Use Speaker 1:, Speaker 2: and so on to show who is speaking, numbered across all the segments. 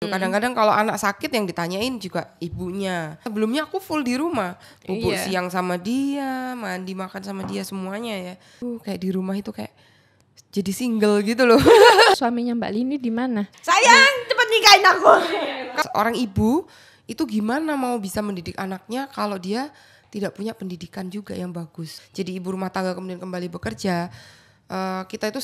Speaker 1: gitu. Kadang-kadang kalau anak sakit yang ditanyain juga ibunya. Sebelumnya aku full di rumah, bubuk siang sama dia, mandi makan sama dia semuanya ya. Kayak di rumah itu kayak jadi single gitu loh.
Speaker 2: Suaminya Mbak Lini di mana?
Speaker 3: Sayang, cepet nikahin aku.
Speaker 1: Seorang ibu itu gimana mau bisa mendidik anaknya kalau dia tidak punya pendidikan juga yang bagus. Jadi ibu rumah tangga kemudian kembali bekerja. Kita itu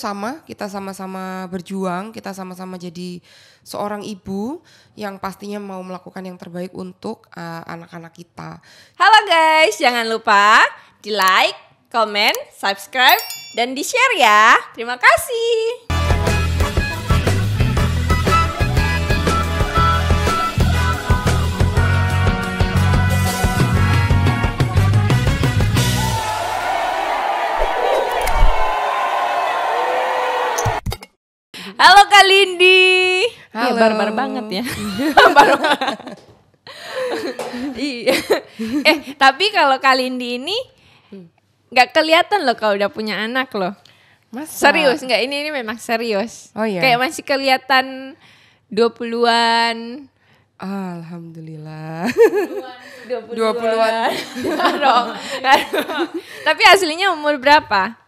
Speaker 1: kita sama-sama berjuang, kita sama-sama jadi seorang ibu yang pastinya mau melakukan yang terbaik untuk anak-anak kita.
Speaker 3: Halo guys, jangan lupa di like, comment, subscribe, dan di share ya. Terima kasih. Halo Kak Lindi.
Speaker 2: Iya, barbar banget ya.
Speaker 3: Iya. Tapi kalau Kak Lindi ini nggak kelihatan loh kalau udah punya anak loh.
Speaker 1: Masa?
Speaker 3: Serius nggak? Ini memang serius.
Speaker 1: Oh iya.
Speaker 3: Kayak masih kelihatan 20-an.
Speaker 1: Alhamdulillah.
Speaker 3: 20-an. Tapi aslinya umur berapa?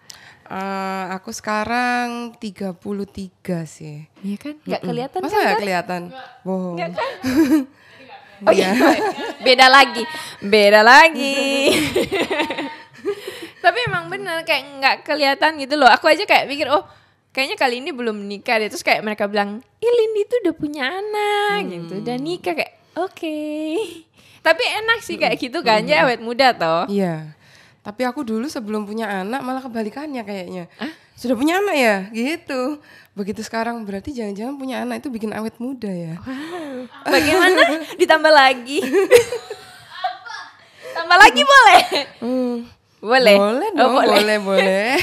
Speaker 1: Aku sekarang 33 sih.
Speaker 3: Iya kan? Nggak kelihatan.
Speaker 1: Masa nggak kelihatan? Bohong.
Speaker 3: Nggak kan?
Speaker 1: Oh iya.
Speaker 3: Beda lagi. Tapi emang bener kayak nggak kelihatan gitu loh. Aku aja kayak pikir, oh kayaknya kali ini belum nikah deh. Terus kayak mereka bilang, Lindi tuh udah punya anak gitu. Udah nikah kayak oke. Tapi enak sih kayak gitu kan. Ya awet muda toh.
Speaker 1: Iya. Tapi aku dulu sebelum punya anak malah kebalikannya kayaknya. Sudah punya anak ya gitu. Begitu sekarang berarti jangan-jangan punya anak itu bikin awet muda ya.
Speaker 3: Wow. Bagaimana? Ditambah lagi. Tambah lagi boleh? Boleh?
Speaker 1: Boleh dong, boleh.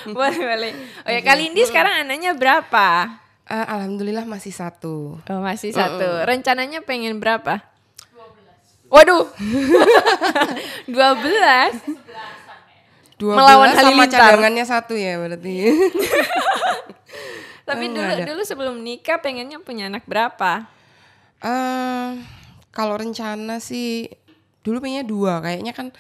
Speaker 3: boleh. Oh ya, kali ini sekarang anaknya berapa?
Speaker 1: Alhamdulillah masih 1.
Speaker 3: Oh masih 1. Rencananya pengen berapa? 12. Waduh. 12.
Speaker 1: 12
Speaker 3: Melawan
Speaker 1: sama
Speaker 3: Halilintar.
Speaker 1: cadangannya 1 ya berarti.
Speaker 3: Tapi dulu sebelum nikah pengennya punya anak berapa?
Speaker 1: Kalau rencana sih dulu pengennya 2, kayaknya kan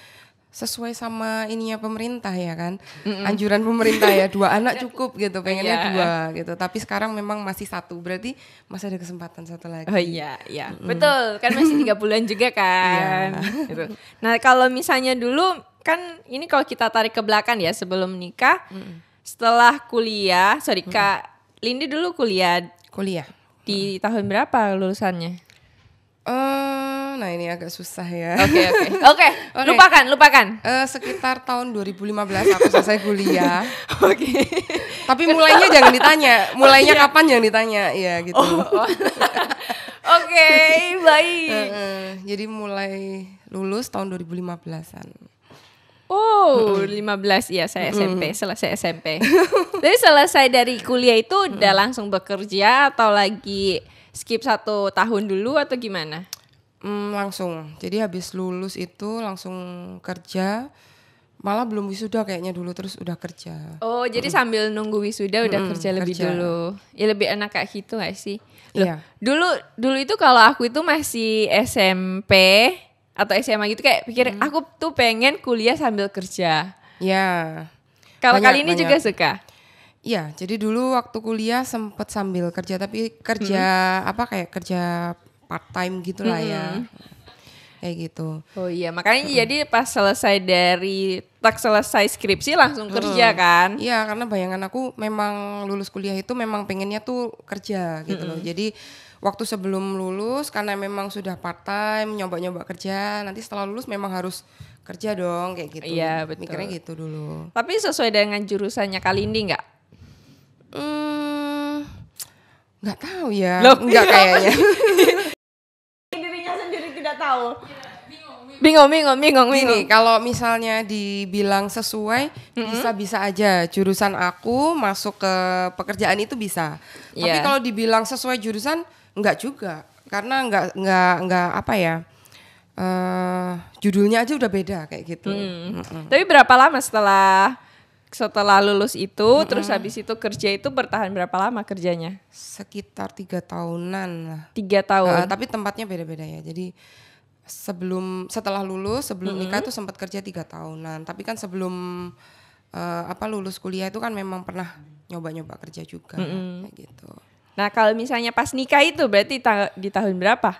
Speaker 1: sesuai sama ininya pemerintah ya kan. Anjuran pemerintah ya 2 anak cukup gitu, pengennya 2 gitu. Tapi sekarang memang masih 1, berarti masih ada kesempatan 1 lagi.
Speaker 3: Oh iya. Betul, kan masih 3 bulan juga kan. Gitu. Nah, kalau misalnya dulu kan ini kalau kita tarik ke belakang ya sebelum nikah, setelah kuliah, Kak Lindi dulu kuliah di tahun berapa lulusannya?
Speaker 1: Nah ini agak susah ya.
Speaker 3: Oke. Lupakan.
Speaker 1: Sekitar tahun 2015 aku selesai kuliah.
Speaker 3: Oke.
Speaker 1: Tapi mulainya jangan ditanya. Mulainya kapan jangan ditanya. Ya gitu.
Speaker 3: Oke, baik.
Speaker 1: Jadi mulai lulus tahun 2015-an.
Speaker 3: Oh, 15 ya saya SMP, selesai SMP. Jadi selesai dari kuliah itu udah langsung bekerja atau lagi skip 1 tahun dulu atau gimana?
Speaker 1: Langsung. Jadi habis lulus itu langsung kerja. Malah belum wisuda kayaknya dulu, terus udah kerja.
Speaker 3: Oh, jadi sambil nunggu wisuda udah kerja lebih dulu. Ya lebih enak kayak gitu gak sih? Loh,
Speaker 1: Iya.
Speaker 3: Dulu itu kalau aku itu masih SMP atau SMA gitu kayak pikir aku tuh pengen kuliah sambil kerja.
Speaker 1: Ya.
Speaker 3: Kalau kali ini juga suka?
Speaker 1: Iya, jadi dulu waktu kuliah sempet sambil kerja, tapi kerja kayak kerja part time gitulah ya. Kayak gitu.
Speaker 3: Oh iya, makanya jadi pas selesai skripsi langsung kerja kan?
Speaker 1: Iya, karena bayangan aku memang lulus kuliah itu memang pengennya tuh kerja gitu loh. Jadi waktu sebelum lulus karena memang sudah part time, nyoba-nyoba kerja, nanti setelah lulus memang harus kerja dong kayak gitu.
Speaker 3: Iya, betul.
Speaker 1: Mikirnya gitu dulu.
Speaker 3: Tapi sesuai dengan jurusannya Kak Lindi nggak?
Speaker 1: Nggak tahu ya.
Speaker 3: Loh,
Speaker 1: nggak kayaknya.
Speaker 3: Dirinya sendiri tidak tahu. Bingung.
Speaker 1: Gini, kalau misalnya dibilang sesuai, bisa-bisa aja. Jurusan aku masuk ke pekerjaan itu bisa. Tapi kalau dibilang sesuai jurusan, enggak juga. Karena enggak apa ya, judulnya aja udah beda kayak gitu.
Speaker 3: Tapi berapa lama setelah setelah lulus itu, terus habis itu kerja itu bertahan berapa lama kerjanya?
Speaker 1: Sekitar 3 tahunan lah.
Speaker 3: 3 tahun.
Speaker 1: Tapi tempatnya beda-beda ya. Jadi setelah lulus, sebelum nikah tuh sempat kerja 3 tahunan. Tapi kan sebelum lulus kuliah itu kan memang pernah nyoba-nyoba kerja juga kayak gitu.
Speaker 3: Nah kalau misalnya pas nikah itu berarti di tahun berapa?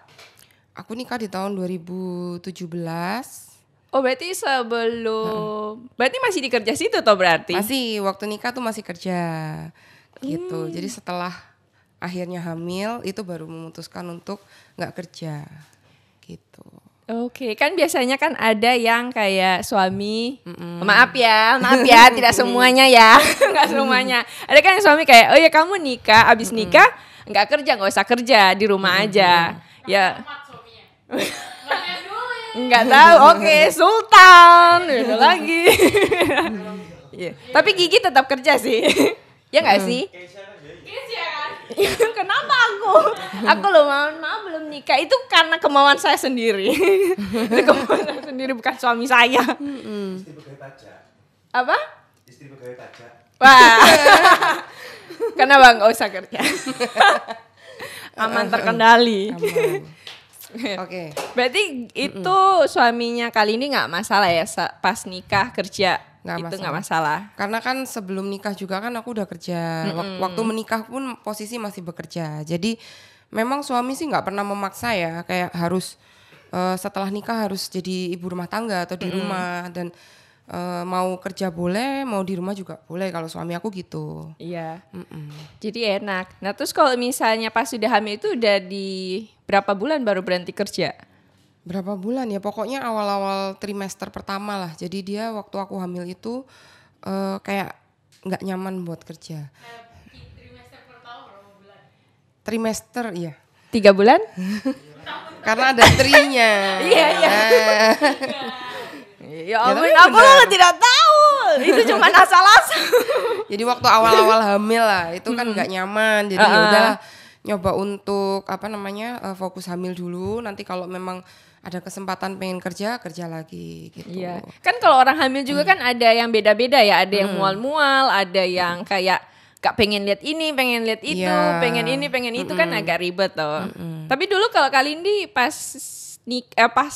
Speaker 1: Aku nikah di tahun 2017.
Speaker 3: Oh berarti sebelum, berarti masih di kerja situ toh berarti?
Speaker 1: Masih, waktu nikah tuh masih kerja gitu. Jadi setelah akhirnya hamil itu baru memutuskan untuk nggak kerja gitu.
Speaker 3: Oke, kan biasanya kan ada yang kayak suami, maaf ya, tidak semuanya ya, nggak semuanya. Ada kan yang suami kayak, oh ya kamu nikah, abis nikah nggak kerja, nggak usah kerja, di rumah aja, ya. Nggak tahu, oke, Sultan, udah lagi. Yeah. Tapi Gigi tetap kerja sih, ya nggak sih? Kenapa aku? Aku loh maaf belum nikah. Itu karena kemauan saya sendiri. Itu kemauan saya sendiri, bukan suami saya.
Speaker 4: Istri pegawai pajak.
Speaker 3: Apa?
Speaker 4: Istri pegawai pajak.
Speaker 3: Wah. Kenapa nggak usah kerja? Aman terkendali.
Speaker 1: Oke.
Speaker 3: Berarti itu suaminya kali ini nggak masalah ya pas nikah kerja? Itu nggak masalah.
Speaker 1: Karena kan sebelum nikah juga kan aku udah kerja. Waktu menikah pun posisi masih bekerja. Jadi memang suami sih nggak pernah memaksa ya, kayak harus setelah nikah harus jadi ibu rumah tangga atau di rumah, dan mau kerja boleh, mau di rumah juga boleh kalau suami aku gitu.
Speaker 3: Iya. Jadi enak. Nah terus kalau misalnya pas sudah hamil itu udah di berapa bulan baru berhenti kerja?
Speaker 1: Berapa bulan ya, pokoknya awal-awal trimester pertama lah. Jadi dia waktu aku hamil itu kayak nggak nyaman buat kerja.
Speaker 5: Trimester pertama berapa bulan?
Speaker 1: Trimester iya.
Speaker 3: 3 bulan?
Speaker 1: Karena ada trinya.
Speaker 3: Iya. Ya ampun,
Speaker 1: tapi
Speaker 3: aku
Speaker 1: bener.
Speaker 3: tidak tahu. Itu cuma asal-asal.
Speaker 1: Jadi waktu awal-awal hamil lah itu kan nggak nyaman. Jadi ya udahlah nyoba untuk fokus hamil dulu. Nanti kalau memang ada kesempatan pengen kerja lagi gitu.
Speaker 3: Iya. Kan kalau orang hamil juga kan ada yang beda-beda ya. Ada yang mual-mual, ada yang kayak gak pengen lihat ini, pengen lihat itu,
Speaker 1: Iya.
Speaker 3: pengen ini, pengen itu, kan agak ribet tuh. Tapi dulu kalau Kalindi pas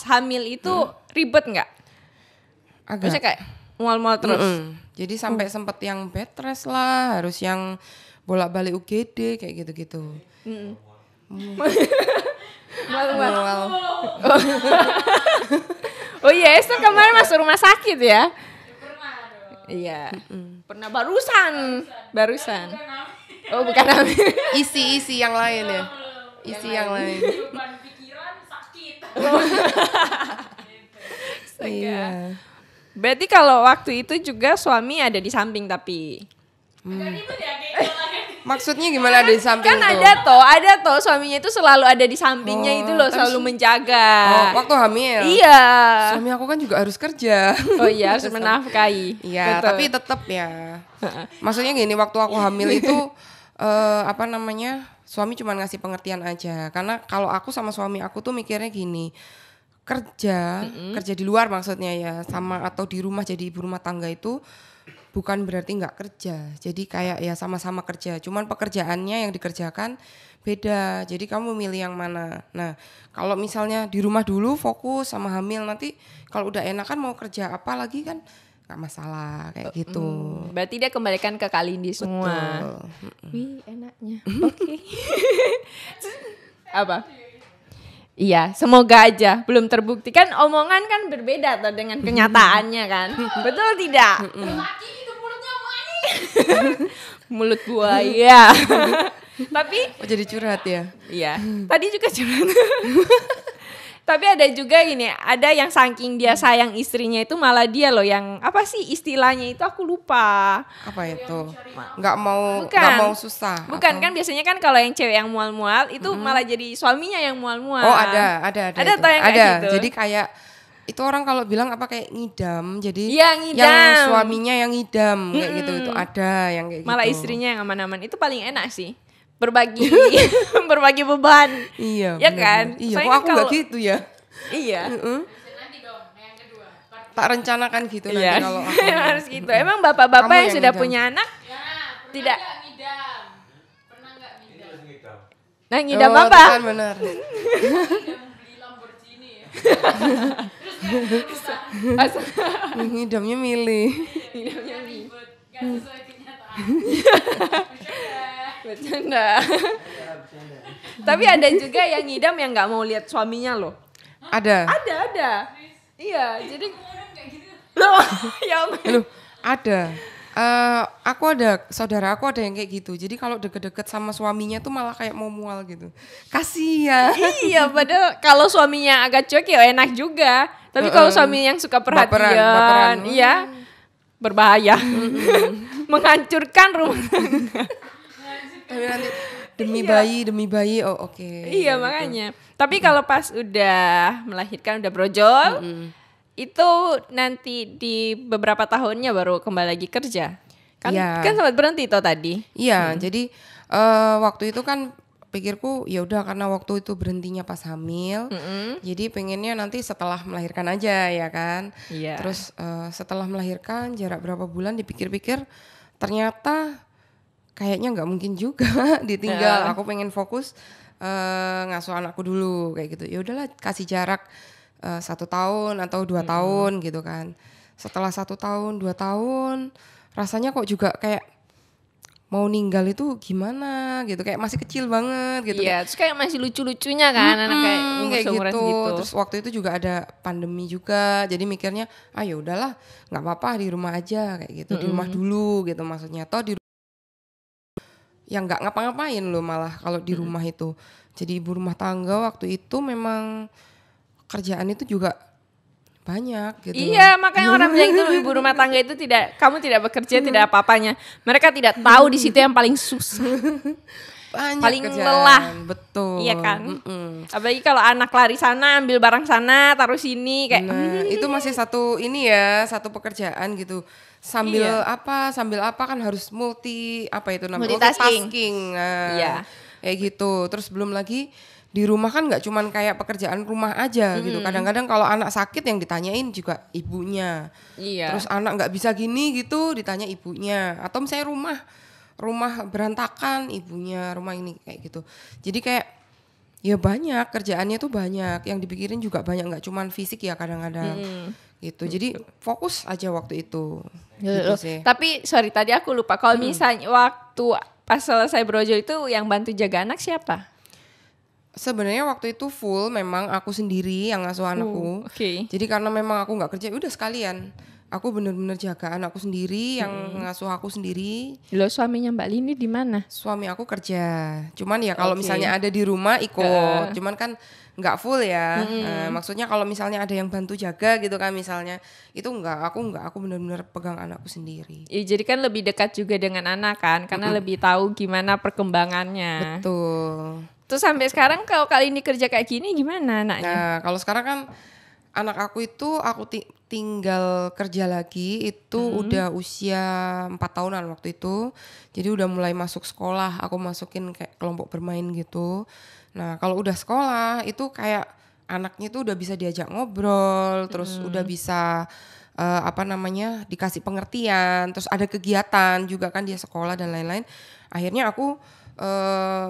Speaker 3: hamil itu ribet nggak?
Speaker 1: Agak.
Speaker 3: Maksudnya kayak mual-mual terus.
Speaker 1: Jadi sampai sempet yang bed rest lah, harus yang bolak-balik UGD kayak gitu-gitu. Mual.
Speaker 3: Oh iya, Esther kemarin masuk rumah sakit ya?
Speaker 5: Pernah dong.
Speaker 3: Iya. Pernah barusan. Oh bukan hamil.
Speaker 1: Isi yang lain ya. Isi yang lain.
Speaker 5: Beban pikiran sakit.
Speaker 1: Iya.
Speaker 3: Berarti kalau waktu itu juga suami ada di samping tapi
Speaker 5: Agak ribet ya kayak gitu.
Speaker 1: Maksudnya gimana ada di samping
Speaker 3: kan
Speaker 1: tuh?
Speaker 3: ada toh suaminya itu selalu ada di sampingnya itu loh,
Speaker 1: terus-
Speaker 3: selalu menjaga.
Speaker 1: Waktu hamil.
Speaker 3: Iya.
Speaker 1: Suami aku kan juga harus kerja.
Speaker 3: Oh iya, harus menafkahi.
Speaker 1: Iya,
Speaker 3: Betul.
Speaker 1: tapi tetap ya. Maksudnya gini, waktu aku hamil itu suami cuma ngasih pengertian aja. Karena kalau aku sama suami aku tuh mikirnya gini, kerja di luar maksudnya ya, sama atau di rumah jadi ibu rumah tangga itu bukan berarti nggak kerja. Jadi kayak ya sama-sama kerja. Cuman pekerjaannya yang dikerjakan beda. Jadi kamu milih yang mana. Nah, kalau misalnya di rumah dulu fokus sama hamil, nanti kalau udah enak kan mau kerja apa lagi kan nggak masalah kayak gitu.
Speaker 3: Berarti dia kembalikan ke Kalindi semua.
Speaker 1: Betul.
Speaker 3: Wih, enaknya. Oke. Apa? Iya, semoga aja. Belum terbukti kan, omongan kan berbeda tuh dengan kenyataannya kan. Betul tidak?
Speaker 5: Laki itu mulutnya wangi.
Speaker 3: Mulut buaya. Tapi
Speaker 1: Oh, jadi curhat ya.
Speaker 3: iya, tadi juga curhat. Tapi ada juga gini, ada yang saking dia sayang istrinya itu malah dia loh yang apa sih istilahnya itu aku lupa.
Speaker 1: Apa itu? Nggak
Speaker 3: Bukan.
Speaker 1: mau susah.
Speaker 3: Bukan
Speaker 1: atau-
Speaker 3: kan biasanya kan kalau yang cewek yang mual-mual itu malah jadi suaminya yang mual-mual.
Speaker 1: Oh, ada
Speaker 3: Ada
Speaker 1: itu.
Speaker 3: tuh yang kayak
Speaker 1: ada.
Speaker 3: gitu.
Speaker 1: Jadi kayak itu orang kalau bilang apa kayak ngidam. Jadi
Speaker 3: Iya, ngidam.
Speaker 1: yang suaminya yang ngidam kayak gitu, itu ada yang kayak
Speaker 3: Malah
Speaker 1: gitu.
Speaker 3: istrinya yang aman-aman itu paling enak sih. Berbagi berbagi beban.
Speaker 1: Iya.
Speaker 3: Ya
Speaker 1: bener-bener.
Speaker 3: kan?
Speaker 1: Iya,
Speaker 3: Soalnya
Speaker 1: kok aku nggak
Speaker 3: kalau-
Speaker 1: gitu ya?
Speaker 3: Iya.
Speaker 5: Nanti dong yang kedua. Part
Speaker 1: Tak rencanakan gitu nanti
Speaker 3: Iya.
Speaker 1: kalau aku.
Speaker 3: Harus gitu. Emang bapak-bapak
Speaker 1: Kamu
Speaker 3: yang
Speaker 1: yang
Speaker 3: sudah
Speaker 1: ngidam.
Speaker 3: punya anak
Speaker 5: Ya, pernah
Speaker 3: Tidak.
Speaker 5: nggak ngidam? Pernah nggak ngidam?
Speaker 3: nah ngidam
Speaker 1: Oh,
Speaker 3: apa?
Speaker 1: itu kan benar.
Speaker 5: Ngidam beli Lamborghini ya. Terus nggak urusan.
Speaker 1: Ngidamnya milih.
Speaker 5: Ngidamnya ribet, nggak sesuai kenyataan. Bercanda.
Speaker 3: Bercanda. Tapi ada juga yang ngidam yang nggak mau lihat suaminya loh.
Speaker 1: Ada.
Speaker 3: Ada. Iya, jadi
Speaker 5: Orang kayak gitu.
Speaker 3: loh, ya ampun.
Speaker 1: Loh, ada. Aku ada, saudara aku ada yang kayak gitu. Jadi kalau deket-deket sama suaminya tuh malah kayak mau mual gitu. Kasihan.
Speaker 3: Iya, padahal kalau suaminya agak cuek ya enak juga. Tapi kalau suami yang suka perhatian,
Speaker 1: baperan.
Speaker 3: iya, berbahaya. Menghancurkan rumah tangga.
Speaker 1: Tapi nanti demi bayi, oh oke.
Speaker 3: Iya,
Speaker 1: Gitu.
Speaker 3: makanya. Tapi kalau pas udah melahirkan, udah brojol, itu nanti di beberapa tahunnya baru kembali lagi kerja. Kan
Speaker 1: Iya.
Speaker 3: kan sempat berhenti toh tadi.
Speaker 1: Iya, jadi waktu itu kan pikirku ya udah karena waktu itu berhentinya pas hamil. Jadi pengennya nanti setelah melahirkan aja ya kan.
Speaker 3: Iya.
Speaker 1: Terus setelah melahirkan jarak berapa bulan dipikir-pikir ternyata kayaknya nggak mungkin juga ditinggal. Aku pengen fokus ngasuh anakku dulu kayak gitu. Ya udahlah kasih jarak 1 tahun atau 2 tahun gitu kan. Setelah 1 tahun 2 tahun rasanya kok juga kayak mau ninggal itu gimana gitu, kayak masih kecil banget gitu.
Speaker 3: Iya, terus kayak masih lucu-lucunya kan anak kayak
Speaker 1: Kayak
Speaker 3: umuran
Speaker 1: gitu.
Speaker 3: segitu.
Speaker 1: Terus waktu itu juga ada pandemi juga, jadi mikirnya ya udahlah nggak apa-apa di rumah aja kayak gitu, di rumah dulu gitu maksudnya. Toh di yang nggak ngapa-ngapain loh malah kalau di rumah itu. Jadi ibu rumah tangga waktu itu memang kerjaan itu juga banyak gitu.
Speaker 3: Iya, makanya orang bilang itu ibu rumah tangga itu kamu tidak bekerja, tidak apa-apanya. Mereka tidak tahu di situ yang paling susah.
Speaker 1: Banyak
Speaker 3: paling
Speaker 1: kerjaan,
Speaker 3: lelah.
Speaker 1: betul.
Speaker 3: Iya kan?
Speaker 1: Mm-mm.
Speaker 3: Apalagi kalau anak lari sana, ambil barang sana, taruh sini kayak
Speaker 1: Nah, itu masih satu satu pekerjaan gitu. Sambil apa kan harus itu namanya
Speaker 3: Multitasking.
Speaker 1: Nah,
Speaker 3: Iya.
Speaker 1: kayak gitu. Terus belum lagi di rumah kan nggak cuman kayak pekerjaan rumah aja gitu. Kadang-kadang kalau anak sakit yang ditanyain juga ibunya.
Speaker 3: Iya.
Speaker 1: Terus anak nggak bisa gini gitu ditanya ibunya. Atau misalnya rumah berantakan ibunya, rumah ini kayak gitu. Jadi kayak ya banyak kerjaannya tuh banyak, yang dipikirin juga banyak, nggak cuman fisik ya kadang-kadang gitu. Jadi fokus aja waktu itu. Gitu sih.
Speaker 3: Tapi sorry tadi aku lupa kalau misalnya waktu pas selesai brojol itu yang bantu jaga anak siapa?
Speaker 1: Sebenarnya waktu itu full memang aku sendiri yang ngasuh anakku.
Speaker 3: Oke.
Speaker 1: Jadi karena memang aku nggak kerja, udah sekalian. Aku bener-bener jaga anakku sendiri, yang ngasuh aku sendiri.
Speaker 2: Lo suaminya Mbak Lini di mana?
Speaker 1: Suami aku kerja. Cuman ya kalau
Speaker 3: Oke.
Speaker 1: misalnya ada di rumah ikut. Cuman kan nggak full ya. Maksudnya kalau misalnya ada yang bantu jaga gitu kan misalnya, itu aku bener-bener pegang anakku sendiri.
Speaker 3: Ya, jadi kan lebih dekat juga dengan anak kan, karena lebih tahu gimana perkembangannya.
Speaker 1: Betul.
Speaker 3: Terus sampai sekarang kalau kali ini kerja kayak gini gimana anaknya?
Speaker 1: Nah, kalau sekarang kan anak aku itu tinggal kerja lagi itu udah usia 4 tahunan waktu itu. Jadi udah mulai masuk sekolah, aku masukin kayak kelompok bermain gitu. Nah, kalau udah sekolah itu kayak anaknya tuh udah bisa diajak ngobrol, terus udah bisa dikasih pengertian, terus ada kegiatan juga kan dia sekolah dan lain-lain. Akhirnya aku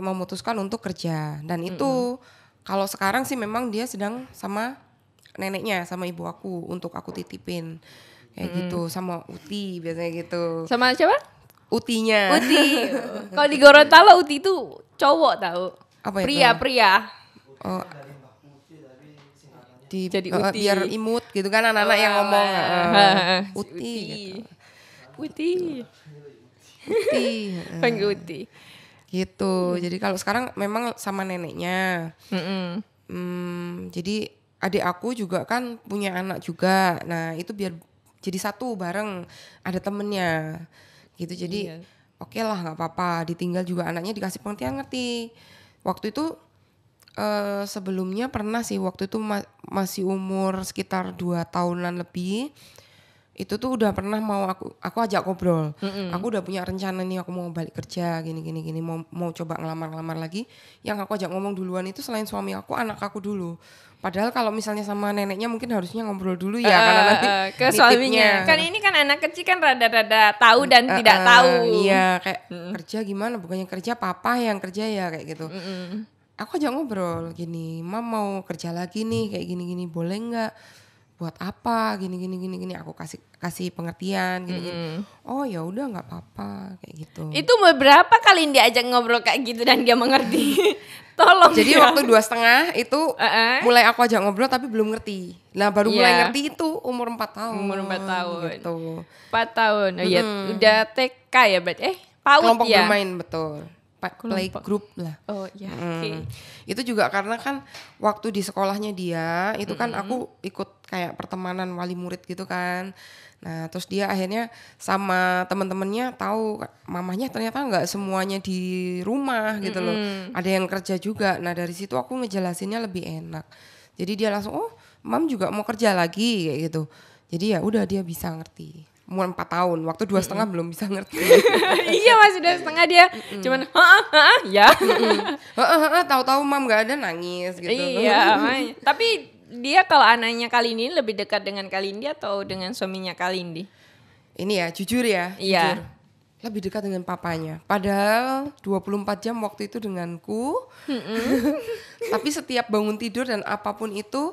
Speaker 1: memutuskan untuk kerja, dan itu kalau sekarang sih memang dia sedang sama neneknya, sama ibu aku untuk aku titipin kayak gitu, sama Uti biasanya gitu.
Speaker 3: Sama siapa?
Speaker 1: Utinya.
Speaker 3: Uti. Kalau di Gorontalo Uti itu cowok tahu.
Speaker 1: Apa itu?
Speaker 3: Pria.
Speaker 1: Oh,
Speaker 3: Jadi Uti.
Speaker 1: biar imut gitu kan anak-anak yang ngomong Uti. Gitu.
Speaker 3: Uti.
Speaker 1: Uti.
Speaker 3: Panggil Uti.
Speaker 1: Gitu. Jadi kalau sekarang memang sama neneknya. Jadi adik aku juga kan punya anak juga. Nah, itu biar jadi satu bareng, ada temennya. Gitu. Jadi oke lah, nggak apa-apa. Ditinggal juga anaknya dikasih pengertian, ngerti. Waktu itu sebelumnya pernah sih, waktu itu masih umur sekitar 2 tahunan lebih. itu tuh udah pernah mau aku ajak ngobrol. Aku udah punya rencana nih, aku mau balik kerja gini mau coba ngelamar lagi. Yang aku ajak ngomong duluan itu selain suami aku, anak aku dulu. Padahal kalau misalnya sama neneknya mungkin harusnya ngobrol dulu ya, karena nanti
Speaker 3: ke
Speaker 1: nitipnya.
Speaker 3: suaminya. Kan ini kan anak kecil kan rada-rada tahu dan tidak tahu.
Speaker 1: Iya, kayak kerja gimana? Bukannya kerja papa yang kerja ya kayak gitu. Aku ajak ngobrol gini, Mam mau kerja lagi nih kayak gini boleh nggak? Buat apa? Gini aku kasih pengertian gini. Oh ya udah nggak apa-apa kayak gitu.
Speaker 3: Itu beberapa kali diajak ngobrol kayak gitu dan dia mengerti. Tolong.
Speaker 1: Jadi
Speaker 3: ya.
Speaker 1: waktu 2,5 itu mulai aku ajak ngobrol tapi belum ngerti. Nah baru mulai ngerti itu umur 4 tahun.
Speaker 3: Umur 4 tahun.
Speaker 1: Gitu.
Speaker 3: 4 tahun. Oh ya udah TK ya berarti. PAUD
Speaker 1: Kelompok
Speaker 3: ya.
Speaker 1: bermain betul. Play group lah.
Speaker 3: Oh ya. Oke.
Speaker 1: Itu juga karena kan waktu di sekolahnya dia itu kan aku ikut kayak pertemanan wali murid gitu kan. Nah terus dia akhirnya sama teman-temannya tahu mamahnya ternyata nggak semuanya di rumah gitu loh. Ada yang kerja juga. Nah dari situ aku ngejelasinnya lebih enak. Jadi dia langsung oh mam juga mau kerja lagi kayak gitu. Jadi ya udah dia bisa ngerti. Umur 4 tahun, waktu 2,5 belum bisa ngerti.
Speaker 3: Iya masih 2,5 dia. Cuman ya.
Speaker 1: Tahu-tahu mam nggak ada nangis gitu.
Speaker 3: Iya, makanya. Tapi dia kalau anaknya Kalindi lebih dekat dengan Kalindi atau dengan suaminya Kalindi?
Speaker 1: Ini ya, jujur ya.
Speaker 3: Iya.
Speaker 1: Jujur. Lebih dekat dengan papanya. Padahal 24 jam waktu itu denganku. Tapi setiap bangun tidur dan apapun itu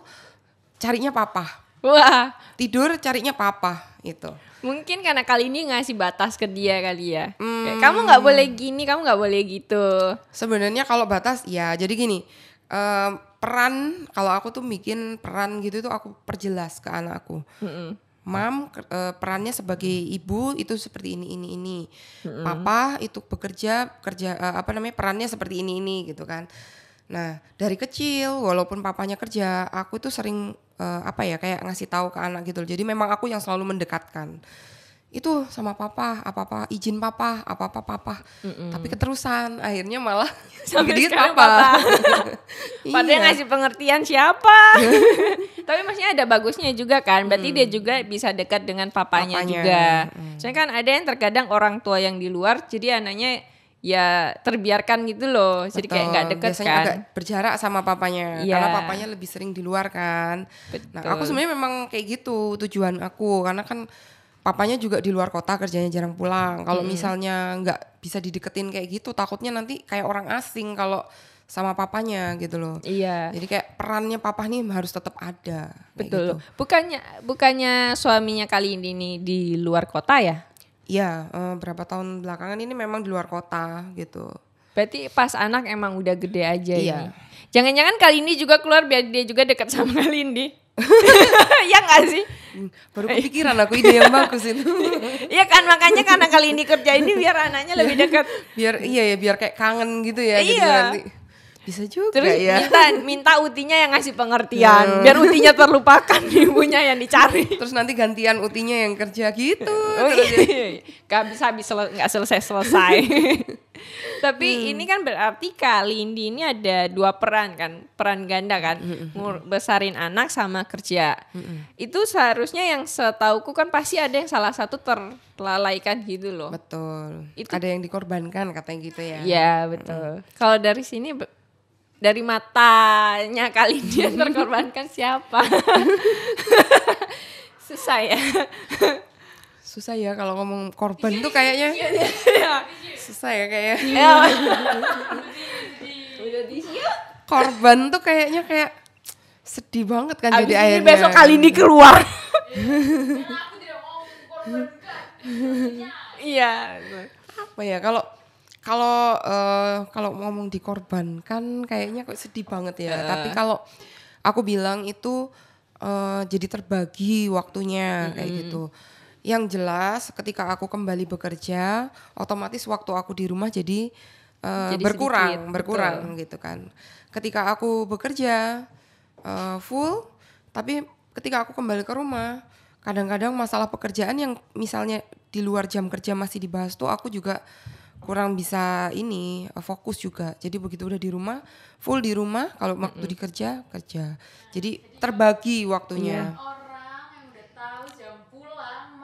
Speaker 1: carinya papa.
Speaker 3: Wah,
Speaker 1: Tidur carinya papa itu.
Speaker 3: mungkin karena Kalindi ngasih batas ke dia kali ya. Kayak, kamu nggak boleh gini, kamu nggak boleh gitu.
Speaker 1: Sebenarnya kalau batas ya jadi gini. Peran kalau aku tuh bikin peran gitu tuh aku perjelas ke anakku. Mam perannya sebagai ibu itu seperti ini. Papa itu kerja perannya seperti ini gitu kan. Nah dari kecil walaupun papanya kerja aku tuh sering kayak ngasih tahu ke anak gitu. Jadi memang aku yang selalu mendekatkan. Itu sama papa, apa-apa izin papa, apa-apa papa. Tapi keterusan akhirnya malah
Speaker 3: Sampai
Speaker 1: dikit-dikit
Speaker 3: sekarang papa. Padahal
Speaker 1: Iya.
Speaker 3: ngasih pengertian siapa. Tapi maksudnya ada bagusnya juga kan. Berarti dia juga bisa dekat dengan papanya. juga. Soalnya kan ada yang terkadang orang tua yang di luar jadi anaknya ya terbiarkan gitu loh. Jadi kayak nggak deket
Speaker 1: biasanya
Speaker 3: kan.
Speaker 1: agak berjarak sama papanya
Speaker 3: Iya.
Speaker 1: karena papanya lebih sering di luar kan. Nah, aku sebenarnya memang kayak gitu tujuan aku karena kan papanya juga di luar kota kerjanya jarang pulang. Kalau misalnya nggak bisa dideketin kayak gitu takutnya nanti kayak orang asing kalau sama papanya gitu loh.
Speaker 3: Iya.
Speaker 1: Jadi kayak perannya papa nih harus tetap ada. kayak
Speaker 3: Betul.
Speaker 1: gitu.
Speaker 3: Bukannya suaminya kali ini di luar kota ya?
Speaker 1: Iya, berapa tahun belakangan ini memang di luar kota gitu.
Speaker 3: Berarti pas anak emang udah gede aja
Speaker 1: Iya.
Speaker 3: ini. Jangan-jangan kali ini juga keluar biar dia juga dekat sama Kalindi. Ya nggak sih?
Speaker 1: Baru kepikiran aku ide yang bagus itu.
Speaker 3: Iya kan makanya karena kali ini kerja ini biar anaknya lebih dekat.
Speaker 1: biar kayak kangen gitu ya. Gitu
Speaker 3: Iya.
Speaker 1: nanti. Bisa juga
Speaker 3: Terus
Speaker 1: ya.
Speaker 3: minta utinya yang ngasih pengertian, biar utinya terlupakan ibunya yang dicari.
Speaker 1: Terus nanti gantian utinya yang kerja gitu.
Speaker 3: Oh, iya. Gak bisa nggak selesai. Tapi ini kan berarti Kalindi ini ada 2 peran kan, peran ganda kan, besarin anak sama kerja. Itu seharusnya yang setauku kan pasti ada yang salah satu terlalaikan gitu loh.
Speaker 1: Betul.
Speaker 3: Itu-
Speaker 1: Ada yang dikorbankan katanya gitu ya.
Speaker 3: Iya betul. Kalau dari sini dari matanya Kalindi yang terkorbankan siapa? Susah ya.
Speaker 1: Susah ya kalau ngomong korban tuh kayaknya. Susah ya kayaknya.
Speaker 3: Udah disiap.
Speaker 1: Korban tuh kayaknya kayak sedih banget kan
Speaker 3: Abis
Speaker 1: jadi
Speaker 3: ini
Speaker 1: akhirnya.
Speaker 3: besok Kalindi keluar.
Speaker 5: Aku tidak mau mengkorbankan.
Speaker 3: Iya.
Speaker 1: Apa ya kalau ngomong dikorbankan kayaknya kok sedih banget ya. Tapi kalau aku bilang itu jadi terbagi waktunya kayak gitu. Yang jelas ketika aku kembali bekerja, otomatis waktu aku di rumah jadi
Speaker 3: Jadi
Speaker 1: berkurang
Speaker 3: sedikit,
Speaker 1: gitu kan. Ketika aku bekerja full, tapi ketika aku kembali ke rumah, kadang-kadang masalah pekerjaan yang misalnya di luar jam kerja masih dibahas tuh aku juga kurang bisa fokus juga. Jadi begitu udah di rumah, full di rumah, kalau waktu di kerja. Jadi terbagi waktunya.
Speaker 5: Orang yang udah tahu jam pulang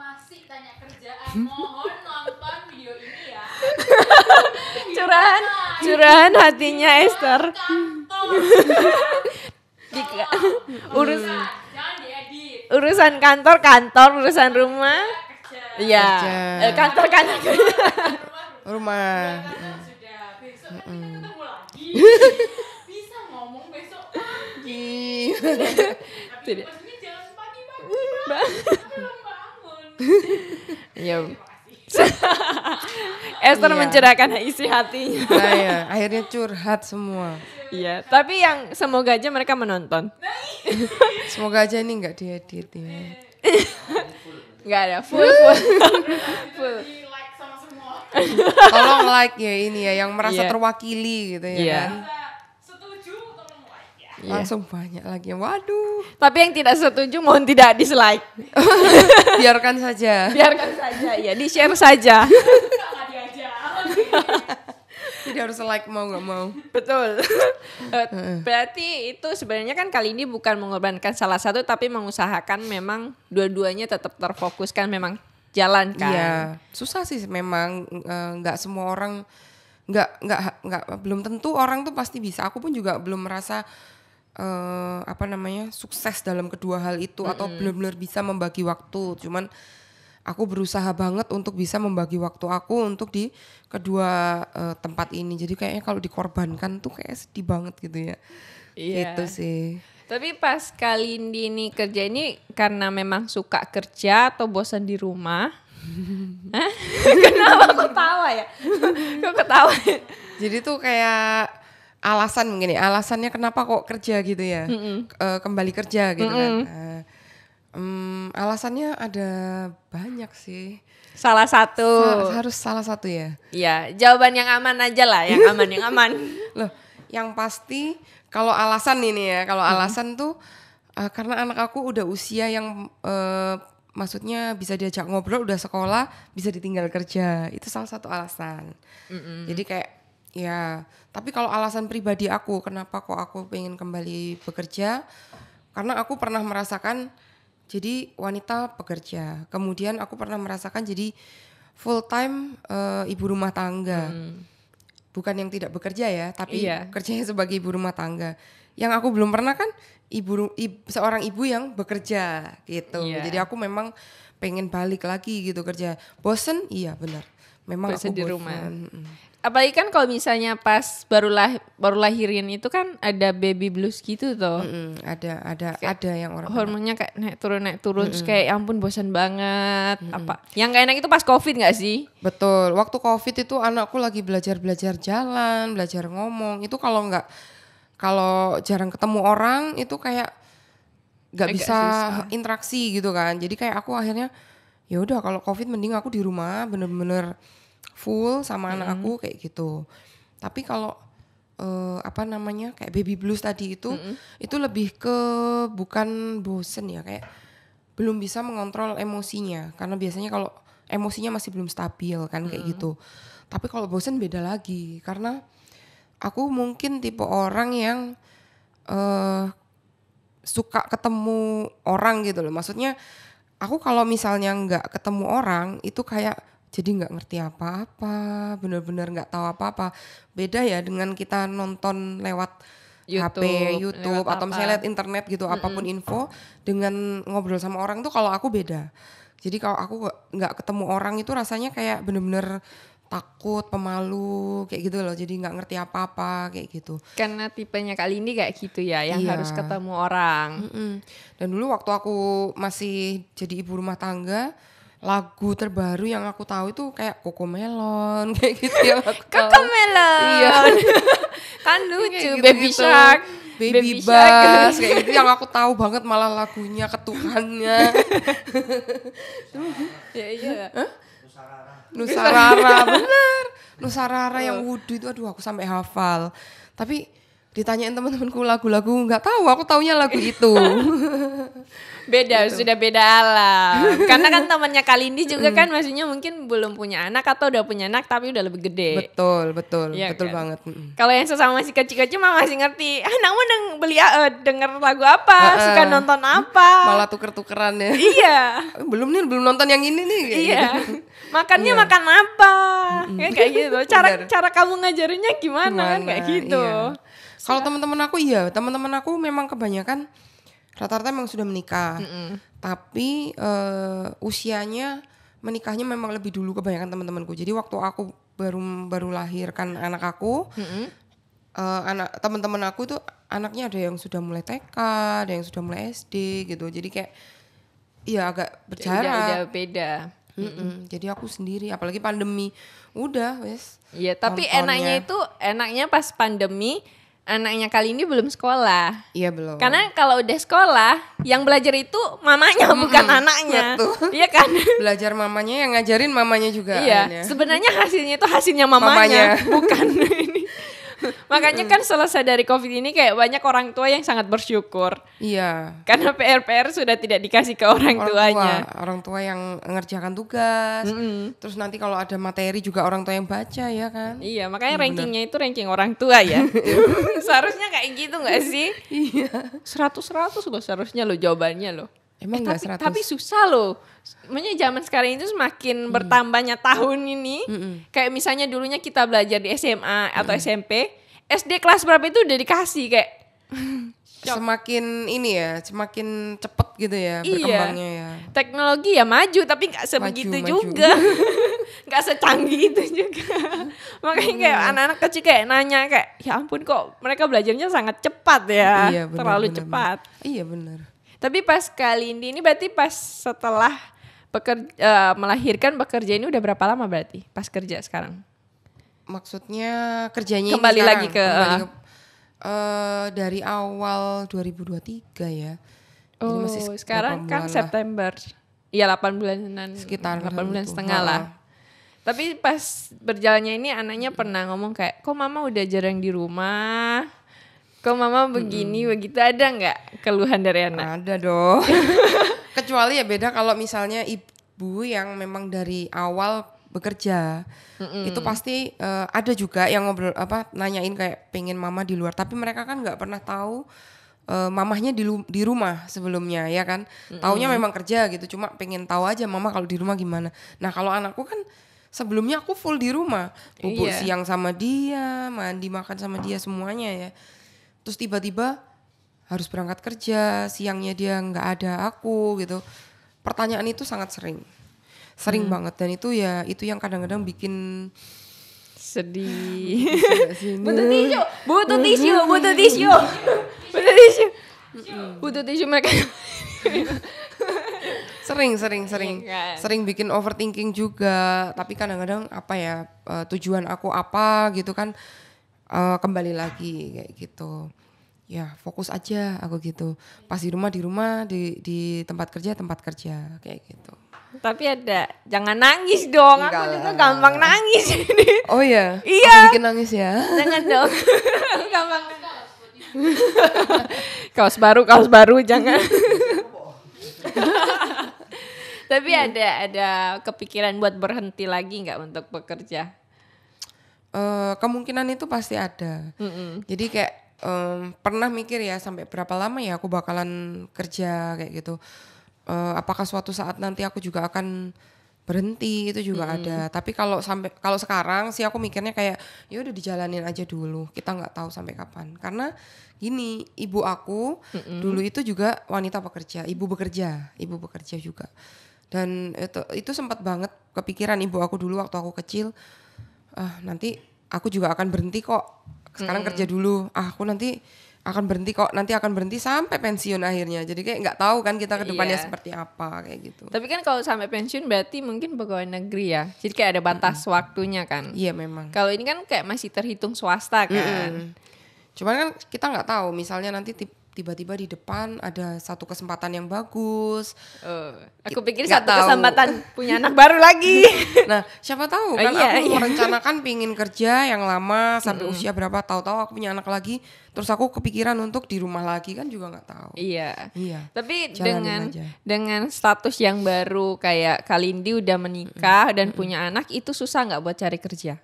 Speaker 5: Mohon nonton video ini ya.
Speaker 3: Curahan hatinya Esther.
Speaker 5: Kantor. Jangan diedit.
Speaker 3: Urusan kantor, urusan rumah. Iya.
Speaker 1: Kerja.
Speaker 3: Kantor.
Speaker 1: Rumah.
Speaker 5: Sudah besok kan kita ketemu lagi. Bisa ngomong besok
Speaker 1: Ih.
Speaker 5: tapi maksudnya jangan pagi-pagi belum bangun.
Speaker 3: Iya.
Speaker 5: Terima kasih.
Speaker 3: Esther
Speaker 1: Iya.
Speaker 3: mencurahkan isi hatinya.
Speaker 1: Nah ya, akhirnya curhat semua.
Speaker 3: Iya, tapi yang semoga aja mereka menonton.
Speaker 1: Semoga aja ini nggak diedit ya.
Speaker 3: Enggak ada full.
Speaker 5: Di like sama semua.
Speaker 1: Tolong like ya ini ya, yang merasa
Speaker 3: Iya.
Speaker 1: terwakili gitu ya
Speaker 3: Iya.
Speaker 1: kan.
Speaker 5: Setuju tolong like ya.
Speaker 3: Iya.
Speaker 1: Langsung banyak lagi. Waduh,
Speaker 3: Tapi yang tidak setuju mohon tidak dislike.
Speaker 1: biarkan saja.
Speaker 3: Biarkan saja ya, di-share saja.
Speaker 5: Enggak diajak.
Speaker 1: Jadi harus like mau nggak mau.
Speaker 3: Betul. Berarti itu sebenarnya kan kali ini bukan mengorbankan salah satu tapi mengusahakan memang dua-duanya tetap terfokuskan memang jalan kan.
Speaker 1: Iya, susah sih memang, nggak semua orang nggak belum tentu orang tuh pasti bisa. Aku pun juga belum merasa sukses dalam kedua hal itu atau benar-benar bisa membagi waktu. Cuman aku berusaha banget untuk bisa membagi waktu aku untuk di kedua tempat ini. Jadi kayaknya kalau dikorbankan tuh kayak sedih banget gitu ya.
Speaker 3: Iya.
Speaker 1: Gitu sih.
Speaker 3: Tapi pas kali ini kerja ini karena memang suka kerja atau bosan di rumah? Hah? Kenapa kok ketawa ya? Kok ketawa ya?
Speaker 1: Jadi tuh kayak alasan mungkin ya, alasannya kenapa kok kerja gitu ya, kembali kerja gitu kan. Alasannya ada banyak sih.
Speaker 3: Salah satu.
Speaker 1: Harus salah satu ya.
Speaker 3: Iya, jawaban yang aman aja lah, yang aman.
Speaker 1: Loh, yang pasti kalau alasan ini ya, kalau alasan tuh karena anak aku udah usia yang maksudnya bisa diajak ngobrol, udah sekolah, bisa ditinggal kerja. Itu salah satu alasan. Jadi kayak ya, tapi kalau alasan pribadi aku kenapa kok aku pengen kembali bekerja? Karena aku pernah merasakan jadi wanita pekerja. Kemudian aku pernah merasakan jadi full time ibu rumah tangga. Bukan yang tidak bekerja ya, tapi
Speaker 3: Iya.
Speaker 1: kerjanya sebagai ibu rumah tangga. Yang aku belum pernah kan seorang ibu yang bekerja gitu.
Speaker 3: Iya.
Speaker 1: Jadi aku memang pengen balik lagi gitu kerja. Bosen? Iya benar. Memang
Speaker 3: Bosen
Speaker 1: aku
Speaker 3: di
Speaker 1: bosen.
Speaker 3: rumah. Apalagi kan kalau misalnya pas baru lahirin itu kan ada baby blues gitu tuh.
Speaker 1: Ada yang orang
Speaker 3: Hormonnya kayak naik turun terus kayak ya ampun bosan banget apa. Yang gak enak itu pas Covid gak sih?
Speaker 1: Betul. Waktu Covid itu anakku lagi belajar jalan, belajar ngomong. Itu kalau jarang ketemu orang itu kayak nggak
Speaker 3: Agak
Speaker 1: bisa
Speaker 3: susah.
Speaker 1: interaksi gitu kan. Jadi kayak aku akhirnya ya udah kalau Covid mending aku di rumah bener-bener full sama anak aku kayak gitu. Tapi kalau kayak baby blues tadi itu lebih ke bukan bosen ya, kayak belum bisa mengontrol emosinya karena biasanya kalau emosinya masih belum stabil kan kayak gitu. Tapi kalau bosen beda lagi karena aku mungkin tipe orang yang suka ketemu orang gitu loh. Maksudnya aku kalau misalnya nggak ketemu orang itu kayak jadi nggak ngerti apa-apa, bener-bener nggak tahu apa-apa. Beda ya dengan kita nonton lewat HP, YouTube
Speaker 3: lewat
Speaker 1: atau
Speaker 3: apa.
Speaker 1: misalnya lihat internet gitu, apapun info, dengan ngobrol sama orang tuh kalau aku beda. Jadi kalau aku nggak ketemu orang itu rasanya kayak bener-bener takut, pemalu kayak gitu loh. Jadi nggak ngerti apa-apa kayak gitu.
Speaker 3: Karena tipenya kali ini kayak gitu ya, yang
Speaker 1: Iya.
Speaker 3: harus ketemu orang.
Speaker 1: Dan dulu waktu aku masih jadi ibu rumah tangga, lagu terbaru yang aku tahu itu kayak Cocomelon kayak gitu yang aku tahu.
Speaker 3: Cocomelon.
Speaker 1: Iya.
Speaker 3: Kan lucu,
Speaker 1: Kayak
Speaker 3: Baby
Speaker 1: gitu-gitu.
Speaker 3: Shark.
Speaker 1: Baby
Speaker 3: Shark.
Speaker 1: Bass kayak gitu yang aku tahu banget malah lagunya, ketukannya.
Speaker 3: Iya.
Speaker 1: Nusarara bener. Nusarara yang wudhu itu aduh aku sampai hafal. Tapi ditanyain teman-temanku lagu-lagu nggak tahu, aku taunya lagu itu.
Speaker 3: Beda, sudah beda alam. Karena kan temannya Kalindi juga kan maksudnya mungkin belum punya anak atau udah punya anak tapi udah lebih gede.
Speaker 1: Betul
Speaker 3: Iya
Speaker 1: betul
Speaker 3: kan?
Speaker 1: banget.
Speaker 3: Kalau yang sesama masih kecil-kecil mah masih ngerti. Anakmu denger lagu apa, suka nonton apa.
Speaker 1: Malah tuker-tukeran ya.
Speaker 3: Iya.
Speaker 1: Belum nonton yang ini nih. kayak
Speaker 3: Iya.
Speaker 1: gitu.
Speaker 3: Makannya
Speaker 1: Iya.
Speaker 3: makan apa? Kan kayak gitu.
Speaker 1: Benar.
Speaker 3: Cara kamu ngajarinnya gimana kan kayak gitu.
Speaker 1: Iya. Kalau teman-teman aku memang kebanyakan rata-rata memang sudah menikah. Tapi usianya menikahnya memang lebih dulu kebanyakan teman-temanku. Jadi waktu aku baru lahirkan anak aku, anak teman-teman aku tuh anaknya ada yang sudah mulai TK, ada yang sudah mulai SD gitu. Jadi kayak ya agak berjarak.
Speaker 3: Udah beda.
Speaker 1: Jadi aku sendiri, apalagi pandemi, udah wes.
Speaker 3: Iya, tapi
Speaker 1: nontonnya.
Speaker 3: enaknya pas pandemi, anaknya kali ini belum sekolah.
Speaker 1: Iya belum.
Speaker 3: Karena kalau udah sekolah, yang belajar itu mamanya bukan anaknya.
Speaker 1: betul.
Speaker 3: Iya kan?
Speaker 1: Belajar mamanya, yang ngajarin mamanya juga.
Speaker 3: Iya,
Speaker 1: akhirnya.
Speaker 3: sebenarnya hasilnya itu hasilnya mamanya. bukan ini. Makanya kan selesai dari Covid ini kayak banyak orang tua yang sangat bersyukur.
Speaker 1: Iya.
Speaker 3: Karena PR sudah tidak dikasih ke orang tuanya.
Speaker 1: Orang tua yang ngerjakan tugas. Terus nanti kalau ada materi juga orang tua yang baca ya kan.
Speaker 3: Iya, makanya rankingnya itu ranking orang tua ya. Seharusnya kayak gitu gak sih?
Speaker 1: Iya.
Speaker 3: 100 loh seharusnya loh jawabannya loh.
Speaker 1: Emang enggak 100?
Speaker 3: Tapi susah loh. Makanya zaman sekarang itu semakin bertambahnya tahun ini. Kayak misalnya dulunya kita belajar di SMA atau SMP, SD kelas berapa itu udah dikasih kayak
Speaker 1: Semakin ini ya, semakin cepet gitu ya berkembangnya ya.
Speaker 3: teknologi ya maju tapi nggak sebegitu
Speaker 1: Maju.
Speaker 3: juga. Nggak secanggih itu juga. Makanya kayak anak-anak kecil kayak nanya kayak ya ampun kok mereka belajarnya sangat cepat ya.
Speaker 1: Iya, benar,
Speaker 3: Terlalu
Speaker 1: benar,
Speaker 3: cepat.
Speaker 1: Iya benar.
Speaker 3: Tapi pas kali ini berarti pas setelah melahirkan bekerja ini udah berapa lama berarti pas kerja sekarang?
Speaker 1: Maksudnya kerjanya ini
Speaker 3: Kembali
Speaker 1: sekarang,
Speaker 3: lagi ke-
Speaker 1: dari awal 2023 ya. Jadi masih
Speaker 3: Sekarang
Speaker 1: 8
Speaker 3: kan
Speaker 1: bulan lah.
Speaker 3: September. Iya 8 bulanan.
Speaker 1: Sekitar
Speaker 3: 8 bulan
Speaker 1: itu.
Speaker 3: setengah lah. Tapi pas berjalannya ini anaknya pernah ngomong kayak, kok mama udah jarang di rumah? Kok mama begini begitu, ada nggak keluhan dari anak?
Speaker 1: Ada dong. Kecuali ya beda kalau misalnya ibu yang memang dari awal bekerja. Itu pasti ada juga yang ngobrol nanyain kayak pengen mama di luar, tapi mereka kan nggak pernah tahu mamahnya di rumah sebelumnya ya kan. Taunya memang kerja gitu, cuma pengen tahu aja mama kalau di rumah gimana. Nah, kalau anakku kan sebelumnya aku full di rumah. Bubuk
Speaker 3: Iya.
Speaker 1: siang sama dia, mandi makan sama dia semuanya ya. Terus tiba-tiba harus berangkat kerja, siangnya dia nggak ada aku gitu. Pertanyaan itu sangat sering banget, dan itu yang kadang-kadang bikin
Speaker 3: Sedih.
Speaker 1: sini.
Speaker 3: butuh tisu mereka.
Speaker 1: sering
Speaker 3: Iya kan?
Speaker 1: sering bikin overthinking juga. Tapi kadang-kadang tujuan aku apa gitu kan, kembali lagi kayak gitu. Ya fokus aja aku gitu. Pas di rumah, di tempat kerja kayak gitu.
Speaker 3: Tapi jangan nangis dong. Aku
Speaker 1: Enggak
Speaker 3: juga
Speaker 1: lah.
Speaker 3: gampang nangis ini.
Speaker 1: Oh iya.
Speaker 3: Iya.
Speaker 1: Aku bikin nangis ya.
Speaker 3: Jangan dong. Gampang nangis. Kaos baru jangan. Tapi ada kepikiran buat berhenti lagi nggak untuk bekerja?
Speaker 1: Kemungkinan itu pasti ada. Jadi kayak pernah mikir ya sampai berapa lama ya aku bakalan kerja kayak gitu. Apakah suatu saat nanti aku juga akan berhenti, itu juga ada. Tapi kalau sekarang sih aku mikirnya kayak ya udah dijalanin aja dulu. Kita nggak tahu sampai kapan. Karena gini, ibu aku dulu itu juga wanita pekerja, ibu bekerja juga. Dan itu sempat banget kepikiran ibu aku dulu waktu aku kecil. Nanti aku juga akan berhenti kok. Sekarang kerja dulu. Aku nanti akan berhenti sampai pensiun akhirnya. Jadi kayak nggak tahu kan kita ke depannya
Speaker 3: Iya.
Speaker 1: seperti apa kayak gitu.
Speaker 3: Tapi kan kalau sampai pensiun berarti mungkin pegawai negeri ya. Jadi kayak ada batas waktunya kan.
Speaker 1: Iya memang.
Speaker 3: Kalau ini kan kayak masih terhitung swasta kan.
Speaker 1: Cuman kan kita nggak tahu, misalnya nanti tiba-tiba di depan ada satu kesempatan yang bagus.
Speaker 3: Aku pikir
Speaker 1: Nggak
Speaker 3: satu
Speaker 1: tahu.
Speaker 3: kesempatan punya anak baru lagi.
Speaker 1: Nah, siapa tahu kan
Speaker 3: Iya,
Speaker 1: aku merencanakan pingin kerja yang lama sampai usia berapa, tahu-tahu aku punya anak lagi, terus aku kepikiran untuk di rumah lagi, kan juga nggak tahu.
Speaker 3: Iya.
Speaker 1: Iya.
Speaker 3: Tapi
Speaker 1: Jalanin aja.
Speaker 3: dengan status yang baru kayak Kalindi udah menikah dan punya anak, itu susah nggak buat cari kerja?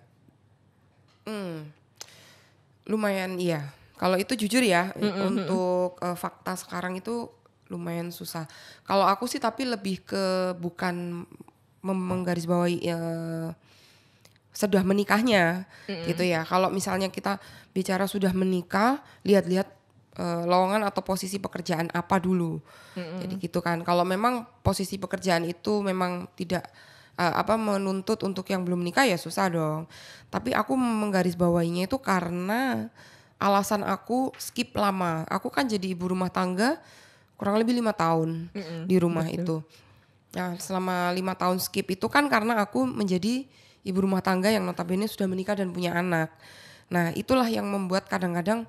Speaker 1: Lumayan iya. Kalau itu jujur ya, untuk fakta sekarang itu lumayan susah. Kalau aku sih tapi lebih ke bukan menggarisbawahi sudah menikahnya gitu ya. Kalau misalnya kita bicara sudah menikah, lihat-lihat lowongan atau posisi pekerjaan apa dulu. Jadi gitu kan. Kalau memang posisi pekerjaan itu memang tidak menuntut untuk yang belum nikah ya susah dong. Tapi aku menggarisbawahinya itu karena alasan aku skip lama. Aku kan jadi ibu rumah tangga kurang lebih 5 tahun di rumah itu. Nah, selama 5 tahun skip itu kan karena aku menjadi ibu rumah tangga yang notabene sudah menikah dan punya anak. Nah, itulah yang membuat kadang-kadang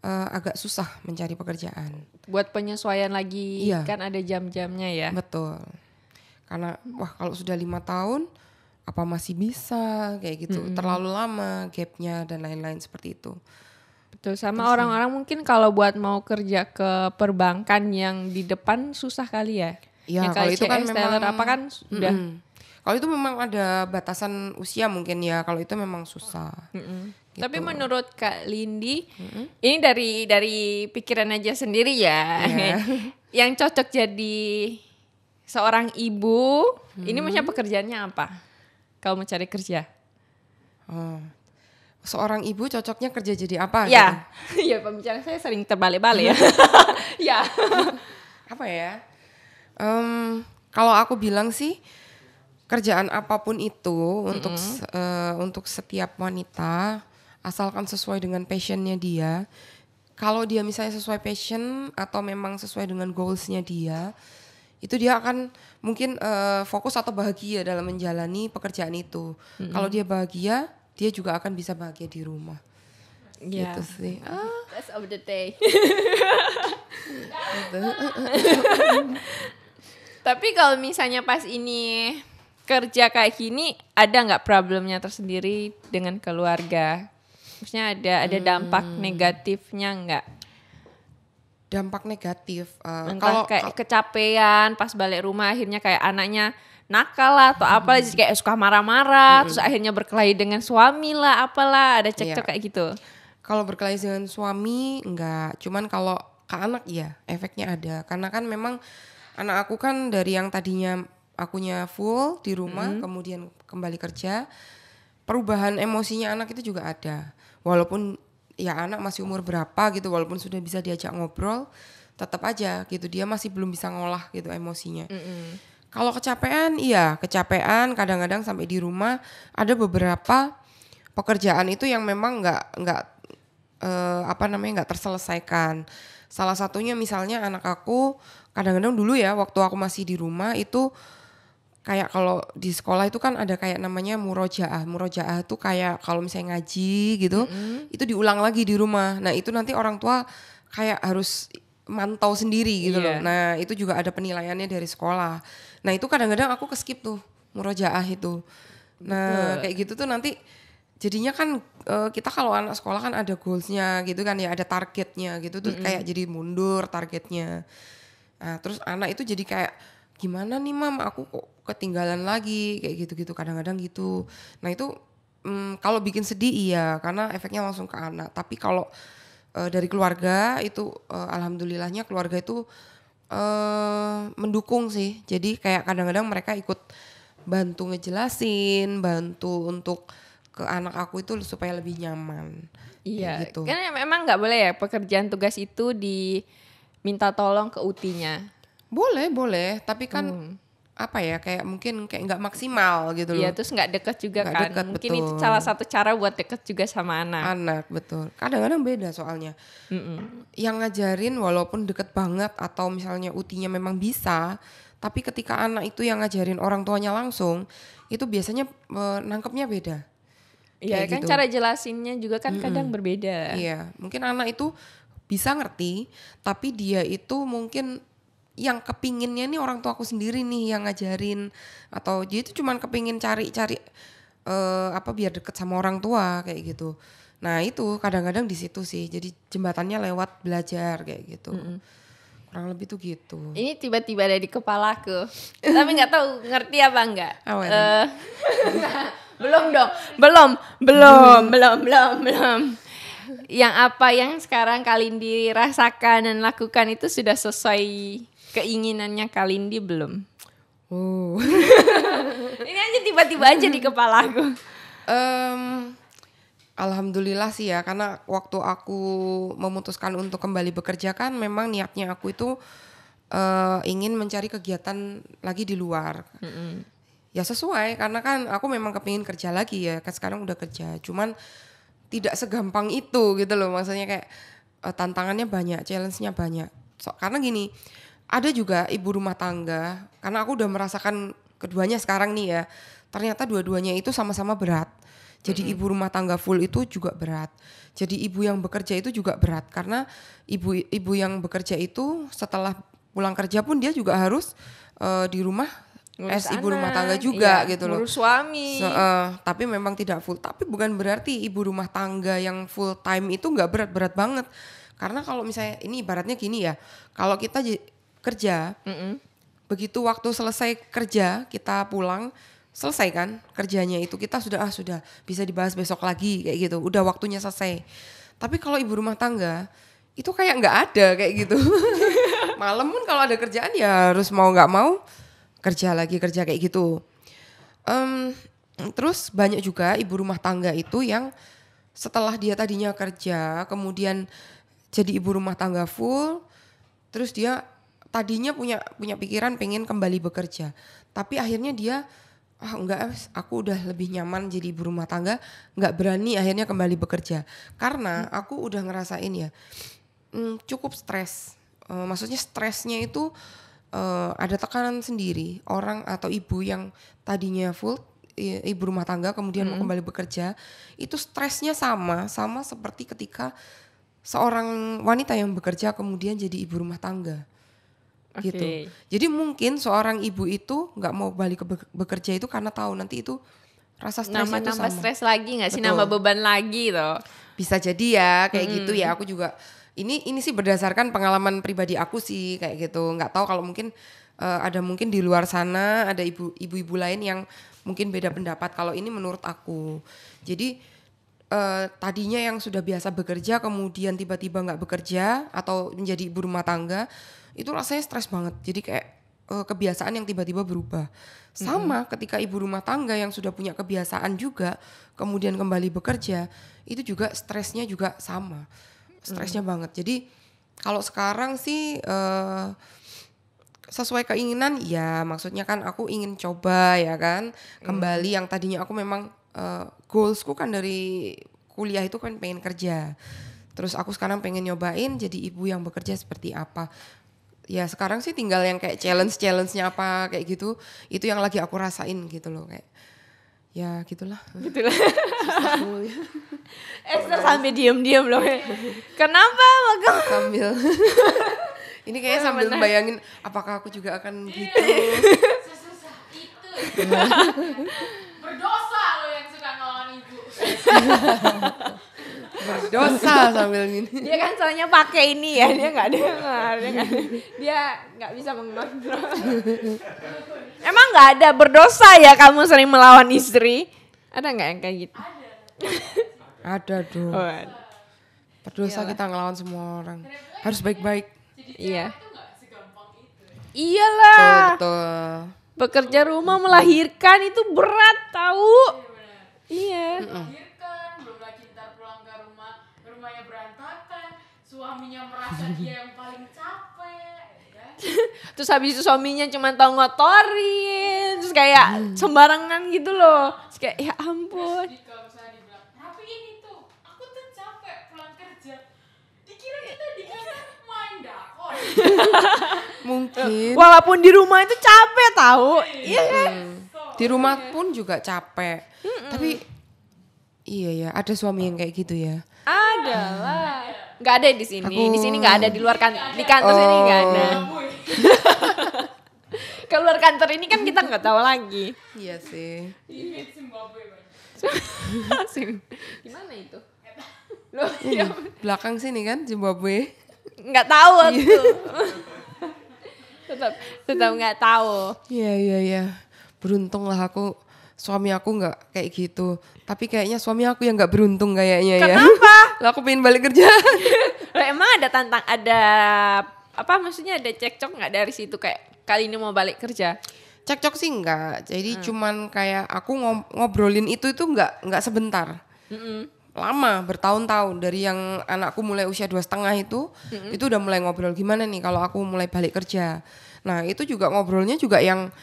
Speaker 1: agak susah mencari pekerjaan.
Speaker 3: Buat penyesuaian lagi,
Speaker 1: Iya.
Speaker 3: kan ada jam-jamnya ya.
Speaker 1: Betul. Karena kalau sudah 5 tahun apa masih bisa kayak gitu. Terlalu lama gapnya dan lain-lain seperti itu.
Speaker 3: Betul, sama orang-orang mungkin kalau buat mau kerja ke perbankan yang di depan susah kali ya.
Speaker 1: Ya,
Speaker 3: Yang
Speaker 1: kalau
Speaker 3: kayak
Speaker 1: itu kan
Speaker 3: CS, teller
Speaker 1: memang
Speaker 3: apa kan sudah.
Speaker 1: Kalau itu memang ada batasan usia mungkin ya. Kalau itu memang susah. Gitu.
Speaker 3: Tapi menurut Kak Lindi, ini dari pikiran aja sendiri ya. Yang cocok jadi seorang ibu, ini maksudnya pekerjaannya apa? Kalau mau cari kerja?
Speaker 1: Seorang ibu cocoknya kerja jadi apa?
Speaker 3: Ya, ya pembicaraan saya sering terbalik-balik ya. Ya.
Speaker 1: Apa ya? Kalau aku bilang sih kerjaan apapun itu untuk setiap wanita asalkan sesuai dengan passionnya dia. Kalau dia misalnya sesuai passion atau memang sesuai dengan goalsnya dia, itu dia akan mungkin fokus atau bahagia dalam menjalani pekerjaan itu. Kalau dia bahagia, dia juga akan bisa bahagia di rumah.
Speaker 3: Ya.
Speaker 1: Gitu sih.
Speaker 3: Best of the day. Tapi kalau misalnya pas ini kerja kayak gini, ada nggak problemnya tersendiri dengan keluarga? Maksudnya ada dampak negatifnya nggak?
Speaker 1: Dampak negatif.
Speaker 3: Entah
Speaker 1: Kalau
Speaker 3: kayak kecapean pas balik rumah akhirnya kayak anaknya nakal lah atau apalah, jadi kayak suka marah-marah, terus akhirnya berkelahi dengan suami lah, apalah, ada cekcok kayak gitu.
Speaker 1: kalau berkelahi dengan suami enggak, cuman kalau ke anak iya efeknya ada. Karena kan memang anak aku kan dari yang tadinya akunya full di rumah kemudian kembali kerja, perubahan emosinya anak itu juga ada. Walaupun ya anak masih umur berapa gitu, walaupun sudah bisa diajak ngobrol, tetap aja gitu dia masih belum bisa ngolah gitu emosinya. Kalau kecapean, iya kecapean kadang-kadang sampai di rumah ada beberapa pekerjaan itu yang memang nggak terselesaikan. Salah satunya misalnya anak aku kadang-kadang dulu ya waktu aku masih di rumah itu kayak kalau di sekolah itu kan ada kayak namanya murojaah. Murojaah itu kayak kalau misalnya ngaji gitu, itu diulang lagi di rumah. Nah itu nanti orang tua kayak harus mantau sendiri gitu loh. Nah itu juga ada penilaiannya dari sekolah. Nah itu kadang-kadang aku keskip tuh murojaah itu. Nah kayak gitu tuh nanti jadinya kan kita kalau anak sekolah kan ada goalsnya gitu kan ya, ada targetnya gitu tuh kayak jadi mundur targetnya. Nah terus anak itu jadi kayak gimana nih mam aku kok ketinggalan lagi kayak gitu-gitu kadang-kadang gitu. Nah itu kalau bikin sedih iya karena efeknya langsung ke anak. Tapi kalau dari keluarga itu alhamdulillahnya keluarga itu mendukung sih. Jadi kayak kadang-kadang mereka ikut bantu ngejelasin, bantu untuk ke anak aku itu supaya lebih nyaman.
Speaker 3: Iya,
Speaker 1: gitu.
Speaker 3: kan memang nggak boleh ya pekerjaan tugas itu diminta tolong ke UT-nya.
Speaker 1: Boleh, tapi kan apa ya kayak mungkin kayak nggak maksimal gitu loh.
Speaker 3: Iya, terus nggak deket juga
Speaker 1: Nggak
Speaker 3: kan.
Speaker 1: deket,
Speaker 3: Mungkin
Speaker 1: betul.
Speaker 3: itu salah satu cara buat deket juga sama anak.
Speaker 1: Anak betul. Kadang-kadang beda soalnya. Yang ngajarin walaupun deket banget atau misalnya UT-nya memang bisa, tapi ketika anak itu yang ngajarin orang tuanya langsung, itu biasanya nangkepnya beda.
Speaker 3: Iya
Speaker 1: Kayak
Speaker 3: kan
Speaker 1: gitu.
Speaker 3: cara jelasinnya juga kan kadang berbeda.
Speaker 1: Iya, mungkin anak itu bisa ngerti, tapi dia itu mungkin yang kepinginnya nih orang tua aku sendiri nih yang ngajarin, atau dia itu cuman kepingin cari-cari biar deket sama orang tua kayak gitu. Nah itu kadang-kadang di situ sih, jadi jembatannya lewat belajar kayak gitu. Kurang lebih tuh gitu.
Speaker 3: Ini tiba-tiba ada di kepalaku, tapi nggak tahu ngerti apa enggak.
Speaker 1: Apa itu?
Speaker 3: Belum dong, belum. Yang apa yang sekarang Kalindi rasakan dan lakukan itu sudah sesuai keinginannya Kalindi belum?
Speaker 1: Oh.
Speaker 3: Ini aja tiba-tiba aja di kepala aku.
Speaker 1: Alhamdulillah sih ya, karena waktu aku memutuskan untuk kembali bekerja kan memang niatnya aku itu ingin mencari kegiatan lagi di luar. Ya sesuai, karena kan aku memang kepingin kerja lagi ya, kan sekarang udah kerja. Cuman tidak segampang itu gitu loh, maksudnya kayak tantangannya banyak, challenge-nya banyak. Karena gini, ada juga ibu rumah tangga, karena aku udah merasakan keduanya sekarang nih ya, ternyata dua-duanya itu sama-sama berat. Jadi ibu rumah tangga full itu juga berat. Jadi ibu yang bekerja itu juga berat, karena ibu yang bekerja itu setelah pulang kerja pun dia juga harus di rumah
Speaker 3: Ngurus
Speaker 1: ibu rumah
Speaker 3: anak,
Speaker 1: tangga juga
Speaker 3: iya,
Speaker 1: gitu loh.
Speaker 3: ngurus suami.
Speaker 1: Tapi memang tidak full. Tapi bukan berarti ibu rumah tangga yang full time itu nggak berat-berat banget. Karena kalau misalnya ini ibaratnya gini ya, kalau kita kerja, begitu waktu selesai kerja kita pulang, selesai kan kerjanya itu, kita sudah bisa dibahas besok lagi kayak gitu. Udah waktunya selesai. Tapi kalau ibu rumah tangga itu kayak nggak ada kayak gitu. Malam pun kalau ada kerjaan ya harus mau nggak mau kerja kayak gitu. Terus banyak juga ibu rumah tangga itu yang setelah dia tadinya kerja kemudian jadi ibu rumah tangga full, terus dia tadinya punya pikiran pengen kembali bekerja, tapi akhirnya dia enggak, aku udah lebih nyaman jadi ibu rumah tangga, enggak berani akhirnya kembali bekerja karena aku udah ngerasain ya cukup stres. Maksudnya stresnya itu ada tekanan sendiri. Orang atau ibu yang tadinya full ibu rumah tangga kemudian mau kembali bekerja, itu stresnya sama seperti ketika seorang wanita yang bekerja kemudian jadi ibu rumah tangga. Gitu. Jadi mungkin seorang ibu itu nggak mau balik ke bekerja itu karena tahu nanti itu rasa stresnya itu sama.
Speaker 3: Nambah stres lagi nggak sih?
Speaker 1: Betul.
Speaker 3: Nambah beban lagi tuh.
Speaker 1: Bisa jadi ya kayak gitu ya. Aku juga ini sih berdasarkan pengalaman pribadi aku sih kayak gitu. Nggak tahu kalau mungkin ada mungkin di luar sana ada ibu-ibu lain yang mungkin beda pendapat. Kalau ini menurut aku. Jadi tadinya yang sudah biasa bekerja kemudian tiba-tiba nggak bekerja atau menjadi ibu rumah tangga, itu rasanya stres banget. Jadi kayak kebiasaan yang tiba-tiba berubah. Sama ketika ibu rumah tangga yang sudah punya kebiasaan juga kemudian kembali bekerja, itu juga stresnya juga sama. Stresnya banget. Jadi kalau sekarang sih sesuai keinginan ya, maksudnya kan aku ingin coba ya kan kembali yang tadinya aku memang goalsku kan dari kuliah itu kan pengen kerja. Terus aku sekarang pengen nyobain jadi ibu yang bekerja seperti apa. Ya sekarang sih tinggal yang kayak challenge-nya apa kayak gitu. Itu yang lagi aku rasain gitu loh, kayak ya gitulah.
Speaker 3: Esther sampai diem-diem loh. Kenapa?
Speaker 1: Sambil ini kayaknya sambil bayangin apakah aku juga akan gitu.
Speaker 5: Sesusah itu. Berdosa lo yang suka ngelawan ibu.
Speaker 1: Berdosa sambil gini.
Speaker 3: Dia kan soalnya pakai ini ya, dia nggak dengar, dia nggak bisa mengontrol. Emang nggak ada berdosa ya kamu sering melawan istri? Ada nggak yang kayak gitu?
Speaker 1: Ada dong.
Speaker 3: Oh,
Speaker 1: Berdosa kita ngelawan semua orang. Harus baik-baik.
Speaker 3: iya.
Speaker 5: Itu nggak segampang itu.
Speaker 3: Iyalah.
Speaker 1: Betul.
Speaker 3: Bekerja rumah melahirkan itu berat tahu. Iya.
Speaker 5: Melahirkan, belum lagi ntar pulang ke rumah, rumahnya berantakan, suaminya merasa dia yang paling capek, ya.
Speaker 3: Terus habis itu suaminya cuma tahu ngotorin, terus kayak sembarangan gitu loh. Terus kayak ya ampun.
Speaker 5: Jadi kalau misalnya dibilang, rapiin itu, aku tuh capek pulang kerja. Dikira kita di kantor main dakon.
Speaker 1: Mungkin
Speaker 3: Walaupun di rumah itu capek tahu. Iya kan?
Speaker 1: di rumah pun juga capek. Tapi iya ya, ada suami yang kayak gitu ya.
Speaker 3: Ada lah. Nggak ada di sini.
Speaker 1: Aku-
Speaker 3: Di sini nggak ada, di luar di kantor sini nggak ada. Ke luar kantor ini kan kita nggak tahu lagi.
Speaker 1: Iya sih.
Speaker 5: Di Zimbabwe banyak.
Speaker 3: Gimana itu? Loh, ya,
Speaker 1: Belakang sini kan Zimbabwe.
Speaker 3: nggak tahu aku. tetap nggak tahu.
Speaker 1: Iya. Beruntung lah aku, suami aku nggak kayak gitu. Tapi kayaknya suami aku yang nggak beruntung kayaknya ya.
Speaker 3: Kenapa?
Speaker 1: Lah aku pengen balik kerja.
Speaker 3: Loh, emang ada apa maksudnya ada cekcok nggak dari situ kayak kali ini mau balik kerja?
Speaker 1: Cekcok sih enggak. Jadi cuman kayak aku ngobrolin itu enggak sebentar. Lama, bertahun-tahun. Dari yang anakku mulai usia 2,5 itu udah mulai ngobrol gimana nih kalau aku mulai balik kerja. Nah itu juga ngobrolnya juga yang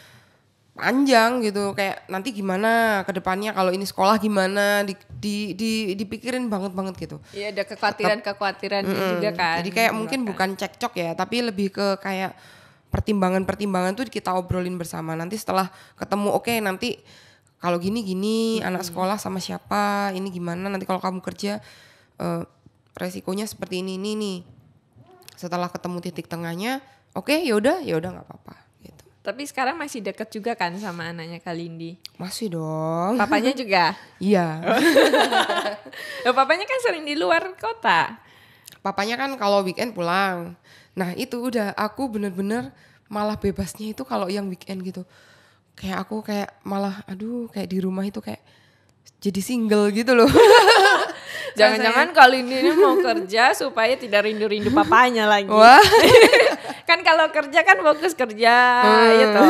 Speaker 1: panjang gitu, kayak nanti gimana ke depannya, kalau ini sekolah gimana, dipikirin banget gitu.
Speaker 3: Iya, ada kekhawatiran juga kan.
Speaker 1: Jadi kayak mungkin bukan cekcok ya, tapi lebih ke kayak pertimbangan tuh kita obrolin bersama. Nanti setelah ketemu, oke, nanti kalau gini anak sekolah sama siapa, ini gimana, nanti kalau kamu kerja resikonya seperti ini nih. Setelah ketemu titik tengahnya, oke, yaudah nggak apa-apa gitu.
Speaker 3: Tapi sekarang masih deket juga kan sama anaknya Kak Lindi?
Speaker 1: Masih dong.
Speaker 3: Papanya juga?
Speaker 1: Iya.
Speaker 3: Loh, papanya kan sering di luar kota.
Speaker 1: Papanya kan kalau weekend pulang. Nah itu udah, aku bener-bener malah bebasnya itu kalau yang weekend gitu. Kayak aku kayak malah kayak di rumah itu kayak jadi single gitu loh.
Speaker 3: Jangan-jangan kali ini mau kerja supaya tidak rindu-rindu papanya lagi.
Speaker 1: Wah.
Speaker 3: Kan kalau kerja kan fokus kerja gitu.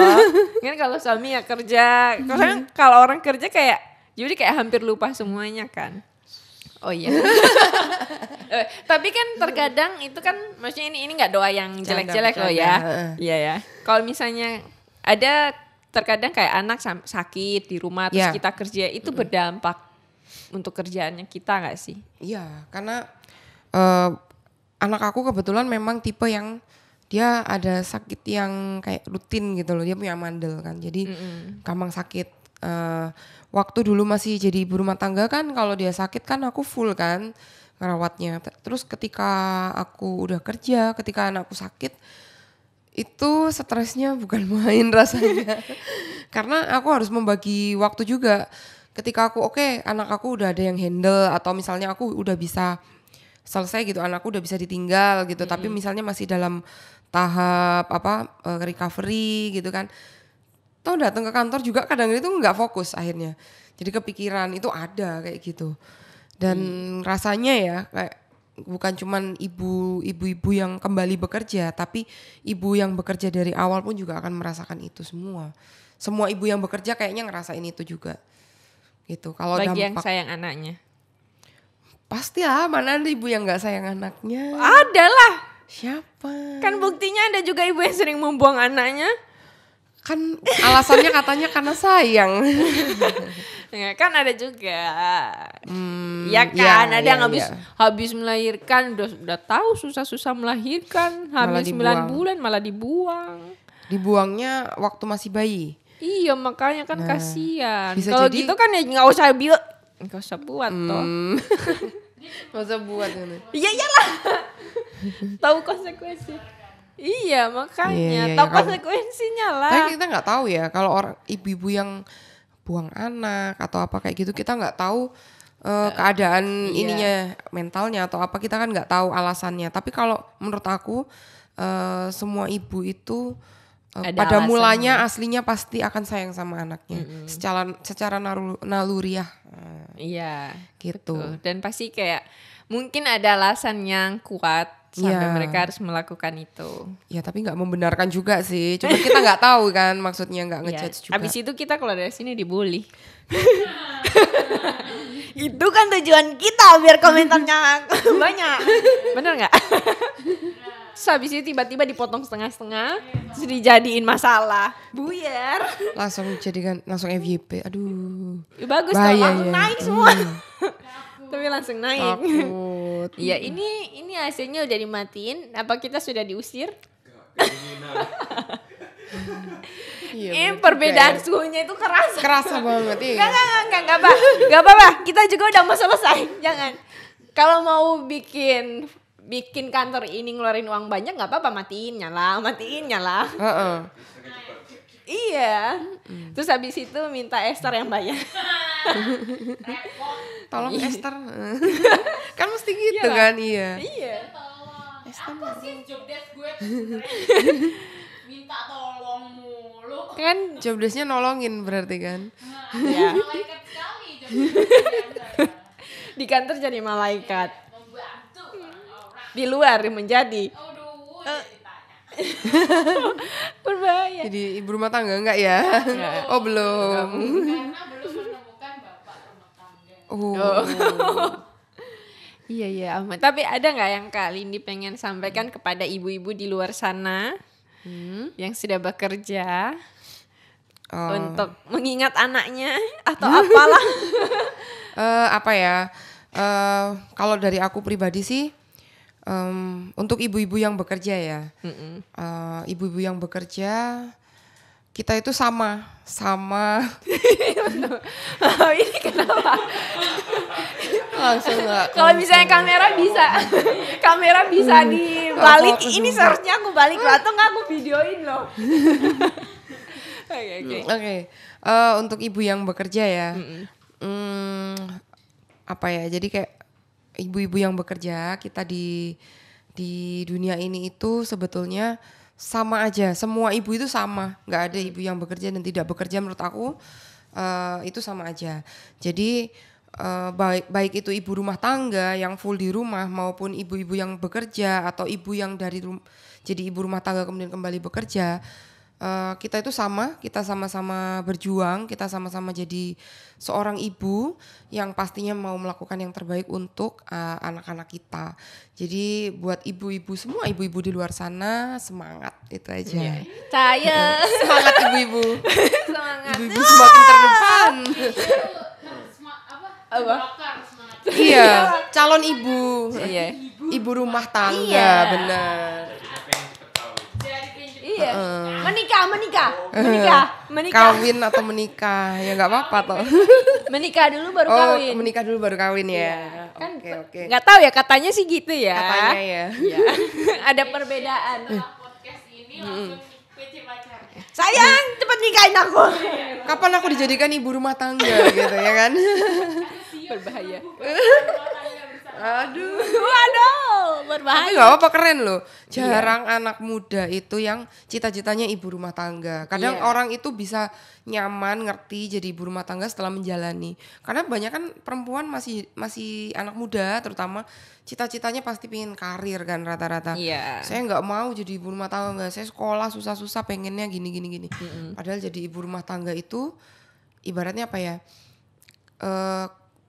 Speaker 3: Kan kalau suami ya kerja. Karena kalau orang kerja kayak jadi kayak hampir lupa semuanya kan. Oh iya. Tapi kan terkadang itu kan maksudnya ini enggak doa yang jelek-jelek loh ya. Iya ya. Kalau misalnya ada terkadang kayak anak sakit di rumah terus kita kerja, itu berdampak untuk kerjaannya kita nggak sih?
Speaker 1: Iya, karena anak aku kebetulan memang tipe yang dia ada sakit yang kayak rutin gitu loh, dia punya mandel kan, jadi gampang sakit. Waktu dulu masih jadi ibu rumah tangga kan, kalau dia sakit kan aku full kan ngerawatnya. Terus ketika aku udah kerja, ketika anakku sakit, itu stresnya bukan main rasanya. Karena aku harus membagi waktu juga. Ketika aku anak aku udah ada yang handle, atau misalnya aku udah bisa selesai gitu, anakku udah bisa ditinggal gitu, tapi misalnya masih dalam tahap recovery gitu kan. Toh datang ke kantor juga kadang itu nggak fokus akhirnya. Jadi kepikiran itu ada kayak gitu. Dan rasanya ya kayak bukan cuman ibu-ibu yang kembali bekerja, tapi ibu yang bekerja dari awal pun juga akan merasakan itu semua. Semua ibu yang bekerja kayaknya ngerasain itu juga. Gitu. Kalau
Speaker 3: bagi
Speaker 1: dampak
Speaker 3: yang sayang anaknya.
Speaker 1: pastilah, mana ada ibu yang nggak sayang anaknya.
Speaker 3: Ada lah.
Speaker 1: Siapa?
Speaker 3: Kan buktinya ada juga ibu yang sering membuang anaknya.
Speaker 1: Kan alasannya katanya karena sayang.
Speaker 3: Ya, kan ada juga. Ya kan, ada yang habis melahirkan udah tahu susah-susah melahirkan, hamil 9 bulan malah dibuang.
Speaker 1: Dibuangnya waktu masih bayi.
Speaker 3: Iya, makanya kan kasihan.
Speaker 1: Bisa
Speaker 3: Kalau
Speaker 1: jadi-
Speaker 3: gitu kan ya nggak usah buat toh.
Speaker 1: Nggak usah buat gitu.
Speaker 3: Iya iyalah. Tahu konsekuensi. Iya, makanya
Speaker 1: Iya,
Speaker 3: tahu
Speaker 1: kalau-
Speaker 3: konsekuensinya lah.
Speaker 1: Tapi kita nggak tahu ya kalau orang ibu-ibu yang buang anak atau apa kayak gitu, kita nggak tahu keadaan ininya, mentalnya atau apa, kita kan nggak tahu alasannya. Tapi kalau menurut aku semua ibu itu
Speaker 3: Ada
Speaker 1: pada
Speaker 3: alasannya.
Speaker 1: mulanya aslinya pasti akan sayang sama anaknya secara naluriah
Speaker 3: Iya,
Speaker 1: gitu.
Speaker 3: betul. Dan pasti kayak mungkin ada alasan yang kuat sampai
Speaker 1: Iya.
Speaker 3: mereka harus melakukan itu.
Speaker 1: Ya tapi nggak membenarkan juga sih. Cuma kita nggak tahu kan, maksudnya nggak
Speaker 3: Ya,
Speaker 1: ngejudge juga.
Speaker 3: abis itu kita keluar dari sini dibully. Itu kan tujuan kita biar komentarnya banyak. Bener nggak? Terus habis itu tiba-tiba dipotong setengah-setengah, terus dijadiin masalah. Buyar.
Speaker 1: langsung FYP. Aduh.
Speaker 3: Ya, bagus
Speaker 1: Bahaya
Speaker 3: dong, langsung
Speaker 1: ya.
Speaker 3: naik semua. Tapi langsung naik.
Speaker 1: Takut.
Speaker 3: Iya, ini AC-nya udah dimatiin. Apa kita sudah diusir?
Speaker 1: Iya,
Speaker 3: Perbedaan suhunya itu kerasa.
Speaker 1: kerasa banget iya.
Speaker 3: Enggak apa-apa. Kita juga udah mau selesai. Jangan. Kalau mau bikin kantor ini ngeluarin uang banyak nggak apa-apa, matiin nyala.
Speaker 1: Heeh.
Speaker 3: Iya. Terus habis itu minta Esther yang bayar.
Speaker 1: Tolong Esther. Kan mesti gitu
Speaker 3: Iya.
Speaker 1: kan, iya.
Speaker 3: Iya.
Speaker 5: Apa sih job desk gue tuh sebenarnya? Minta tolong mulu.
Speaker 3: Kan
Speaker 1: Job desk-nya nolongin berarti kan.
Speaker 3: ya,
Speaker 5: Malaikat sekali job desk saya.
Speaker 3: di kantor jadi malaikat.
Speaker 5: Membantu orang.
Speaker 3: Di luar menjadi.
Speaker 5: Aduh, jadi tanya.
Speaker 3: Berbahaya.
Speaker 1: Jadi ibu rumah tangga enggak ya? Oh belum.
Speaker 5: Karena belum menemukan bapak rumah tangga.
Speaker 1: Oh.
Speaker 3: Iya aman. Tapi ada nggak yang kali ini pengen sampaikan kepada ibu-ibu di luar sana yang sudah bekerja untuk mengingat anaknya atau apalah?
Speaker 1: Apa ya? Kalau dari aku pribadi sih, untuk ibu-ibu yang bekerja ya, ibu-ibu yang bekerja, kita itu sama.
Speaker 3: Ini kenapa?
Speaker 1: Langsung nggak.
Speaker 3: Kalau misalnya kamera bisa dibalik.
Speaker 1: Fokus
Speaker 3: Ini
Speaker 1: dulu.
Speaker 3: seharusnya aku balik atau nggak aku videoin loh.
Speaker 1: Oke. Untuk ibu yang bekerja ya, apa ya? Jadi kayak ibu-ibu yang bekerja, kita di dunia ini itu sebetulnya sama aja. Semua ibu itu sama. Nggak ada ibu yang bekerja dan tidak bekerja. Menurut aku itu sama aja. Jadi baik itu ibu rumah tangga yang full di rumah maupun ibu-ibu yang bekerja atau ibu yang jadi ibu rumah tangga kemudian kembali bekerja, kita itu sama, kita sama-sama berjuang, kita sama-sama jadi seorang ibu yang pastinya mau melakukan yang terbaik untuk anak-anak kita. Jadi buat ibu-ibu semua, ibu-ibu di luar sana, semangat, itu aja.
Speaker 3: Saya
Speaker 1: Semangat ibu-ibu.
Speaker 3: semangat.
Speaker 1: Ibu-ibu semakin terdepan.
Speaker 5: Bakar semangat.
Speaker 1: Iya, calon ibu.
Speaker 3: Iya.
Speaker 1: Ibu rumah tangga,
Speaker 3: Iya.
Speaker 1: benar.
Speaker 3: Iya. Menikah.
Speaker 1: Kawin atau menikah, ya nggak apa-apa toh.
Speaker 3: Menikah dulu baru
Speaker 1: Oh,
Speaker 3: kawin.
Speaker 1: menikah dulu baru kawin ya.
Speaker 3: Kan
Speaker 1: Oke.
Speaker 3: nggak tahu ya, katanya sih gitu ya.
Speaker 1: Katanya ya.
Speaker 3: Iya. Ada perbedaan.
Speaker 5: Setelah podcast ini langsung PC pacar.
Speaker 3: Sayang, cepet nikahin aku.
Speaker 1: Kapan aku dijadikan ibu rumah tangga gitu ya kan?
Speaker 3: Berbahaya.
Speaker 1: Aduh.
Speaker 3: Waduh,
Speaker 1: Tapi
Speaker 3: berbahaya.
Speaker 1: nggak apa-apa, keren loh. Jarang anak muda itu yang cita-citanya ibu rumah tangga. Kadang
Speaker 3: Iya.
Speaker 1: orang itu bisa nyaman ngerti jadi ibu rumah tangga setelah menjalani. Karena banyak kan perempuan masih anak muda terutama cita-citanya pasti pengen karir kan rata-rata.
Speaker 3: Iya.
Speaker 1: Saya nggak mau jadi ibu rumah tangga, saya sekolah susah-susah pengennya gini. Padahal jadi ibu rumah tangga itu ibaratnya apa ya?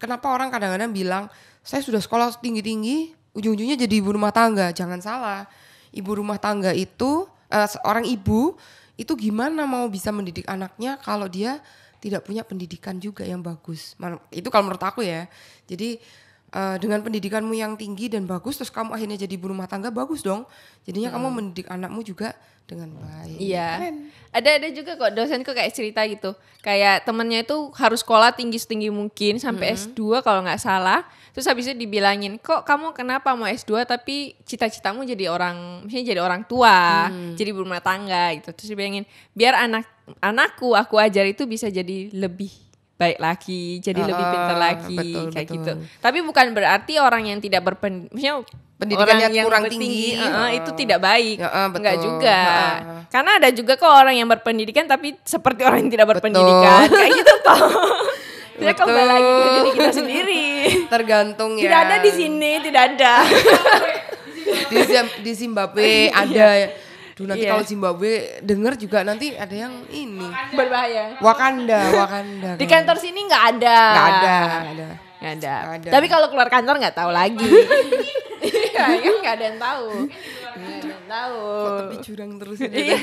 Speaker 1: Kenapa orang kadang-kadang bilang saya sudah sekolah tinggi-tinggi, ujung-ujungnya jadi ibu rumah tangga? Jangan salah, ibu rumah tangga itu seorang ibu itu gimana mau bisa mendidik anaknya kalau dia tidak punya pendidikan juga yang bagus. Itu kalau menurut aku ya. Jadi dengan pendidikanmu yang tinggi dan bagus, terus kamu akhirnya jadi ibu rumah tangga, bagus dong. Jadinya kamu mendidik anakmu juga dengan baik.
Speaker 3: Iya.
Speaker 1: Keren.
Speaker 3: Ada juga kok dosenku kayak cerita gitu. Kayak temennya itu harus sekolah tinggi-tinggi mungkin sampai S2 kalau nggak salah. Terus habis itu dibilangin, "Kok kamu kenapa mau S2 tapi cita-citamu jadi misalnya jadi orang tua, jadi ibu rumah tangga gitu." Terus dibilangin, "Biar anakku aku ajar itu bisa jadi lebih baik lagi, jadi lebih pintar lagi."
Speaker 1: Betul,
Speaker 3: kayak
Speaker 1: betul.
Speaker 3: gitu. Tapi bukan berarti orang yang tidak maksudnya
Speaker 1: Pendidikannya
Speaker 3: orang yang
Speaker 1: kurang
Speaker 3: bertinggi,
Speaker 1: tinggi,
Speaker 3: itu tidak baik.
Speaker 1: betul.
Speaker 3: Enggak juga. Karena ada juga kok orang yang berpendidikan tapi seperti orang yang tidak
Speaker 1: Betul.
Speaker 3: berpendidikan. Kayak gitu toh. Tidak
Speaker 1: Betul.
Speaker 3: kembali lagi ke diri kita sendiri.
Speaker 1: Tergantung ya.
Speaker 3: Tidak ada di sini, tidak ada.
Speaker 1: Di Zimbabwe ada. Duh, nanti
Speaker 3: Iya.
Speaker 1: kalau Zimbabwe denger juga nanti ada yang ini.
Speaker 3: Berbahaya.
Speaker 1: Wakanda.
Speaker 3: Di kantor sini nggak ada.
Speaker 1: Nggak ada.
Speaker 3: Nggak ada.
Speaker 1: Nggak ada.
Speaker 3: Tapi kalau keluar kantor nggak tahu lagi. Iya, kan nggak ada yang tahu. Nggak ada yang tahu.
Speaker 1: Tapi curang terus ini.
Speaker 3: Iya.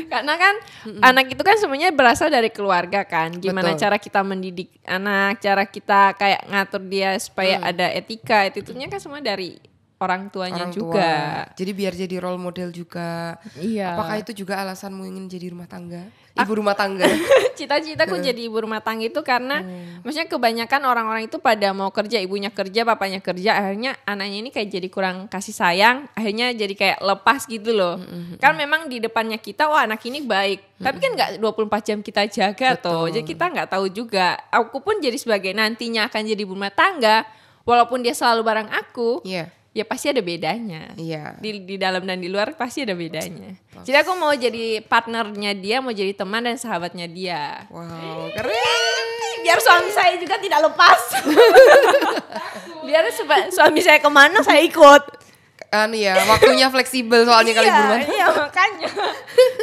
Speaker 3: Karena kan anak itu kan semuanya berasal dari keluarga kan. Gimana
Speaker 1: Betul.
Speaker 3: cara kita mendidik anak, cara kita kayak ngatur dia supaya ada etika, attitude-nya kan semua dari orang tuanya
Speaker 1: Orang
Speaker 3: juga.
Speaker 1: tua. Jadi biar jadi role model juga.
Speaker 3: Iya.
Speaker 1: Apakah itu juga alasanmu ingin jadi rumah tangga? Ibu rumah tangga.
Speaker 3: Cita-citaku jadi ibu rumah tangga itu karena maksudnya kebanyakan orang-orang itu pada mau kerja, ibunya kerja, bapaknya kerja, akhirnya anaknya ini kayak jadi kurang kasih sayang, akhirnya jadi kayak lepas gitu loh. Kan memang di depannya kita, wah anak ini baik, tapi kan nggak 24 jam kita jaga toh, jadi kita nggak tahu juga. Aku pun jadi sebagai nantinya akan jadi ibu rumah tangga, walaupun dia selalu bareng aku,
Speaker 1: Iya.
Speaker 3: ya pasti ada bedanya.
Speaker 1: Iya.
Speaker 3: Di dalam dan di luar pasti ada bedanya. Jadi aku mau jadi partnernya dia, mau jadi teman dan sahabatnya dia.
Speaker 1: Wow, keren.
Speaker 3: Biar suami saya juga tidak lepas. Biar suami saya kemana saya ikut.
Speaker 1: ya waktunya fleksibel soalnya kali ibu rumah.
Speaker 3: Iya makanya.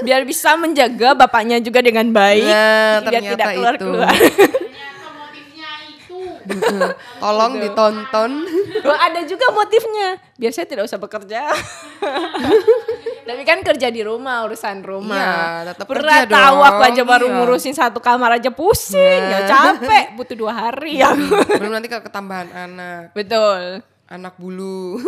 Speaker 3: Biar bisa menjaga bapaknya juga dengan baik.
Speaker 1: Nah,
Speaker 3: biar
Speaker 1: ternyata
Speaker 3: tidak keluar-keluar.
Speaker 5: Ternyata motifnya itu.
Speaker 1: Tolong ditonton.
Speaker 3: Loh, ada juga motifnya. Biar saya tidak usah bekerja. Tapi kan kerja di rumah, urusan rumah.
Speaker 1: Iya, tetap
Speaker 3: Pernah
Speaker 1: kerja
Speaker 3: tahu
Speaker 1: dong,
Speaker 3: aku aja baru
Speaker 1: iya.
Speaker 3: ngurusin satu kamar aja pusing, ya capek, butuh 2 hari ya.
Speaker 1: Belum nanti ketambahan anak,
Speaker 3: Betul.
Speaker 1: anak bulu.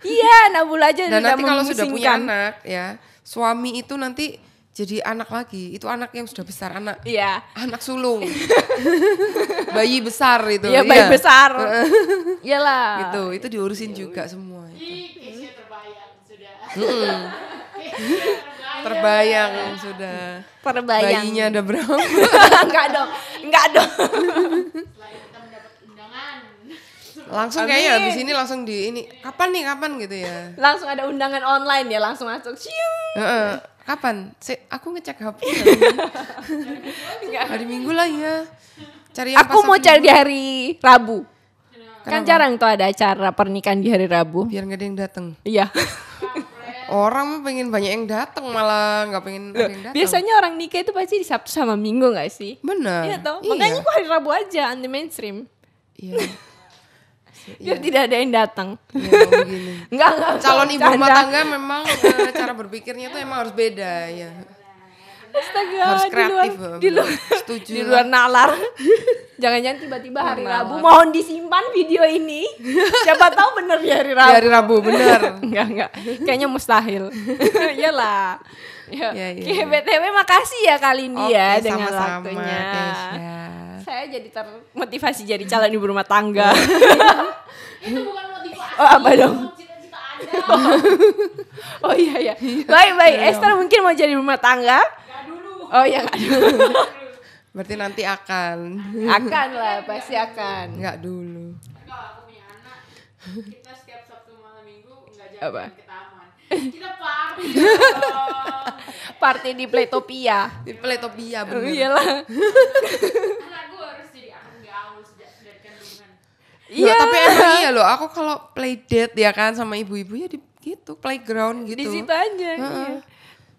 Speaker 3: Iya, anak bulu aja
Speaker 1: Dan
Speaker 3: tidak
Speaker 1: nanti kalau sudah punya
Speaker 3: memusingkan.
Speaker 1: anak ya, suami itu nanti jadi anak lagi. Itu anak yang sudah besar, anak
Speaker 3: Iya.
Speaker 1: sulung. Bayi besar itu.
Speaker 3: Iya, bayi besar. Iyalah.
Speaker 1: Gitu, itu diurusin juga semua.
Speaker 5: Ih, Keisha terbayang sudah.
Speaker 1: Terbayang sudah.
Speaker 3: Terbayang.
Speaker 1: Bayinya ada berapa?
Speaker 3: Enggak dong. Enggak dong.
Speaker 5: Selain kita mendapat undangan.
Speaker 1: Langsung
Speaker 3: Amin.
Speaker 1: kayaknya habis ini langsung di ini. Kapan gitu ya?
Speaker 3: Langsung ada undangan online ya, langsung masuk. Siung.
Speaker 1: Heeh. Kapan? Aku ngecek HP. Hari Minggu lah ya. Cari yang
Speaker 3: Aku
Speaker 1: pas
Speaker 3: mau
Speaker 1: Sabtu
Speaker 3: cari di
Speaker 1: Minggu.
Speaker 3: hari Rabu. Kan
Speaker 1: Kenapa?
Speaker 3: jarang tuh ada acara pernikahan di hari Rabu.
Speaker 1: Biar nggak ada yang datang.
Speaker 3: Iya.
Speaker 1: Orang mah pengen banyak yang datang malah nggak pengen ada yang datang.
Speaker 3: Biasanya orang nikah itu pasti di Sabtu sama Minggu gak sih?
Speaker 1: Benar.
Speaker 3: Iya toh. Makanya aku hari Rabu aja anti mainstream.
Speaker 1: Iya.
Speaker 3: Biar tidak ada yang datang.
Speaker 1: Iya, begini.
Speaker 3: Enggak.
Speaker 1: Calon ibu rumah
Speaker 3: bercanda.
Speaker 1: tangga memang cara berpikirnya tuh emang harus beda ya.
Speaker 3: Astaga,
Speaker 1: Harus
Speaker 3: di luar,
Speaker 1: kreatif.
Speaker 3: di luar,
Speaker 1: Setuju.
Speaker 3: di luar nalar. Jangan-jangan tiba-tiba hari
Speaker 1: Nalar.
Speaker 3: Rabu mohon disimpan video ini. Siapa tahu bener di hari
Speaker 1: Di
Speaker 3: Rabu.
Speaker 1: hari Rabu bener.
Speaker 3: Enggak. Kayaknya mustahil. Iyalah. Ya.
Speaker 1: Iya, iya.
Speaker 3: Oke, BTW makasih ya kali ini ya
Speaker 1: Oke,
Speaker 3: dengan
Speaker 1: sama-sama,
Speaker 3: waktunya.
Speaker 1: Keisha.
Speaker 3: Saya jadi termotivasi jadi calon ibu rumah tangga.
Speaker 5: Itu bukan motivasi.
Speaker 3: Oh, apa dong?
Speaker 5: itu cita-cita Anda.
Speaker 3: Oh iya. Baik. Esther mungkin mau jadi rumah tangga?
Speaker 5: Gak dulu.
Speaker 3: Oh iya enggak dulu.
Speaker 1: Berarti nanti akan.
Speaker 3: Akan lah, pasti akan.
Speaker 1: Enggak dulu.
Speaker 5: Enggak, aku punya anak. Kita setiap Sabtu malam Minggu enggak
Speaker 3: Apa?
Speaker 5: jalan ke taman. Kita party dong.
Speaker 3: Party di Playtopia.
Speaker 1: Di Playtopia
Speaker 3: Oh,
Speaker 1: bener.
Speaker 3: iyalah.
Speaker 5: Anak gue harus jadi anak gaul sejak dari kandungan.
Speaker 1: Iya. Tapi emang iya loh, aku kalau play date ya kan sama ibu-ibu ya di gitu, playground gitu.
Speaker 3: Di situ aja. Iya.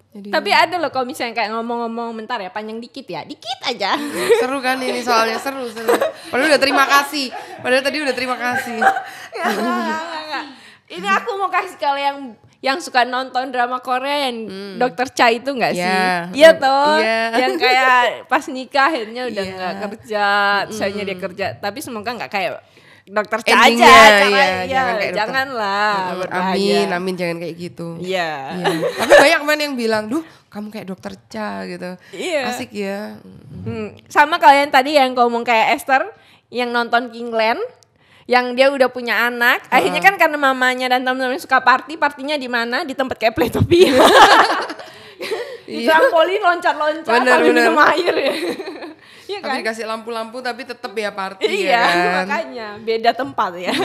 Speaker 1: Jadi
Speaker 3: Tapi ada loh kalau misalnya kayak ngomong-ngomong bentar ya, panjang dikit ya. Dikit aja.
Speaker 1: seru kan ini soalnya seru. Padahal udah terima kasih. Padahal tadi udah terima kasih.
Speaker 3: Enggak. Ini aku mau kasih kalau yang suka nonton drama Korea yang Dokter Cha itu enggak sih?
Speaker 1: Iya.
Speaker 3: Iya toh.
Speaker 1: Iya.
Speaker 3: Yang kayak pas nikah akhirnya udah
Speaker 1: Iya.
Speaker 3: enggak kerja, misalnya dia kerja, tapi semoga enggak kayak Dokter Cha
Speaker 1: Endingnya,
Speaker 3: aja.
Speaker 1: iya, jangan kayak dokter.
Speaker 3: Janganlah. berbahaya.
Speaker 1: Amin, jangan kayak gitu.
Speaker 3: Iya.
Speaker 1: Iya. Tapi banyak man yang bilang, "Duh, kamu kayak dokter Cha gitu."
Speaker 3: Iya.
Speaker 1: Asik ya.
Speaker 3: Sama kalian tadi yang ngomong kayak Esther yang nonton Kingland, yang dia udah punya anak, akhirnya kan karena mamanya dan teman-temannya suka partinya di mana? Di tempat kayak Playtopia. Di trampolin loncat-loncat sambil
Speaker 1: Bener.
Speaker 3: minum air ya. Iya
Speaker 1: Tapi
Speaker 3: kan?
Speaker 1: dikasih lampu-lampu tapi tetap ya party
Speaker 3: Iya,
Speaker 1: ya kan.
Speaker 3: makanya beda tempat ya.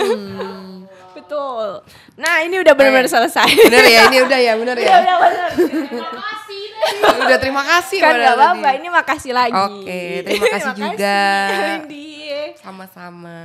Speaker 3: Betul. Nah, ini udah benar-benar selesai.
Speaker 1: Bener ya, ini udah ya, bener ya.
Speaker 3: Udah benar.
Speaker 5: Terima kasih deh.
Speaker 1: Udah terima kasih
Speaker 3: Kan
Speaker 1: padahal
Speaker 3: enggak apa-apa,
Speaker 1: tadi.
Speaker 3: ini makasih lagi.
Speaker 1: Oke, terima kasih juga.
Speaker 3: Windy.
Speaker 1: Sama-sama.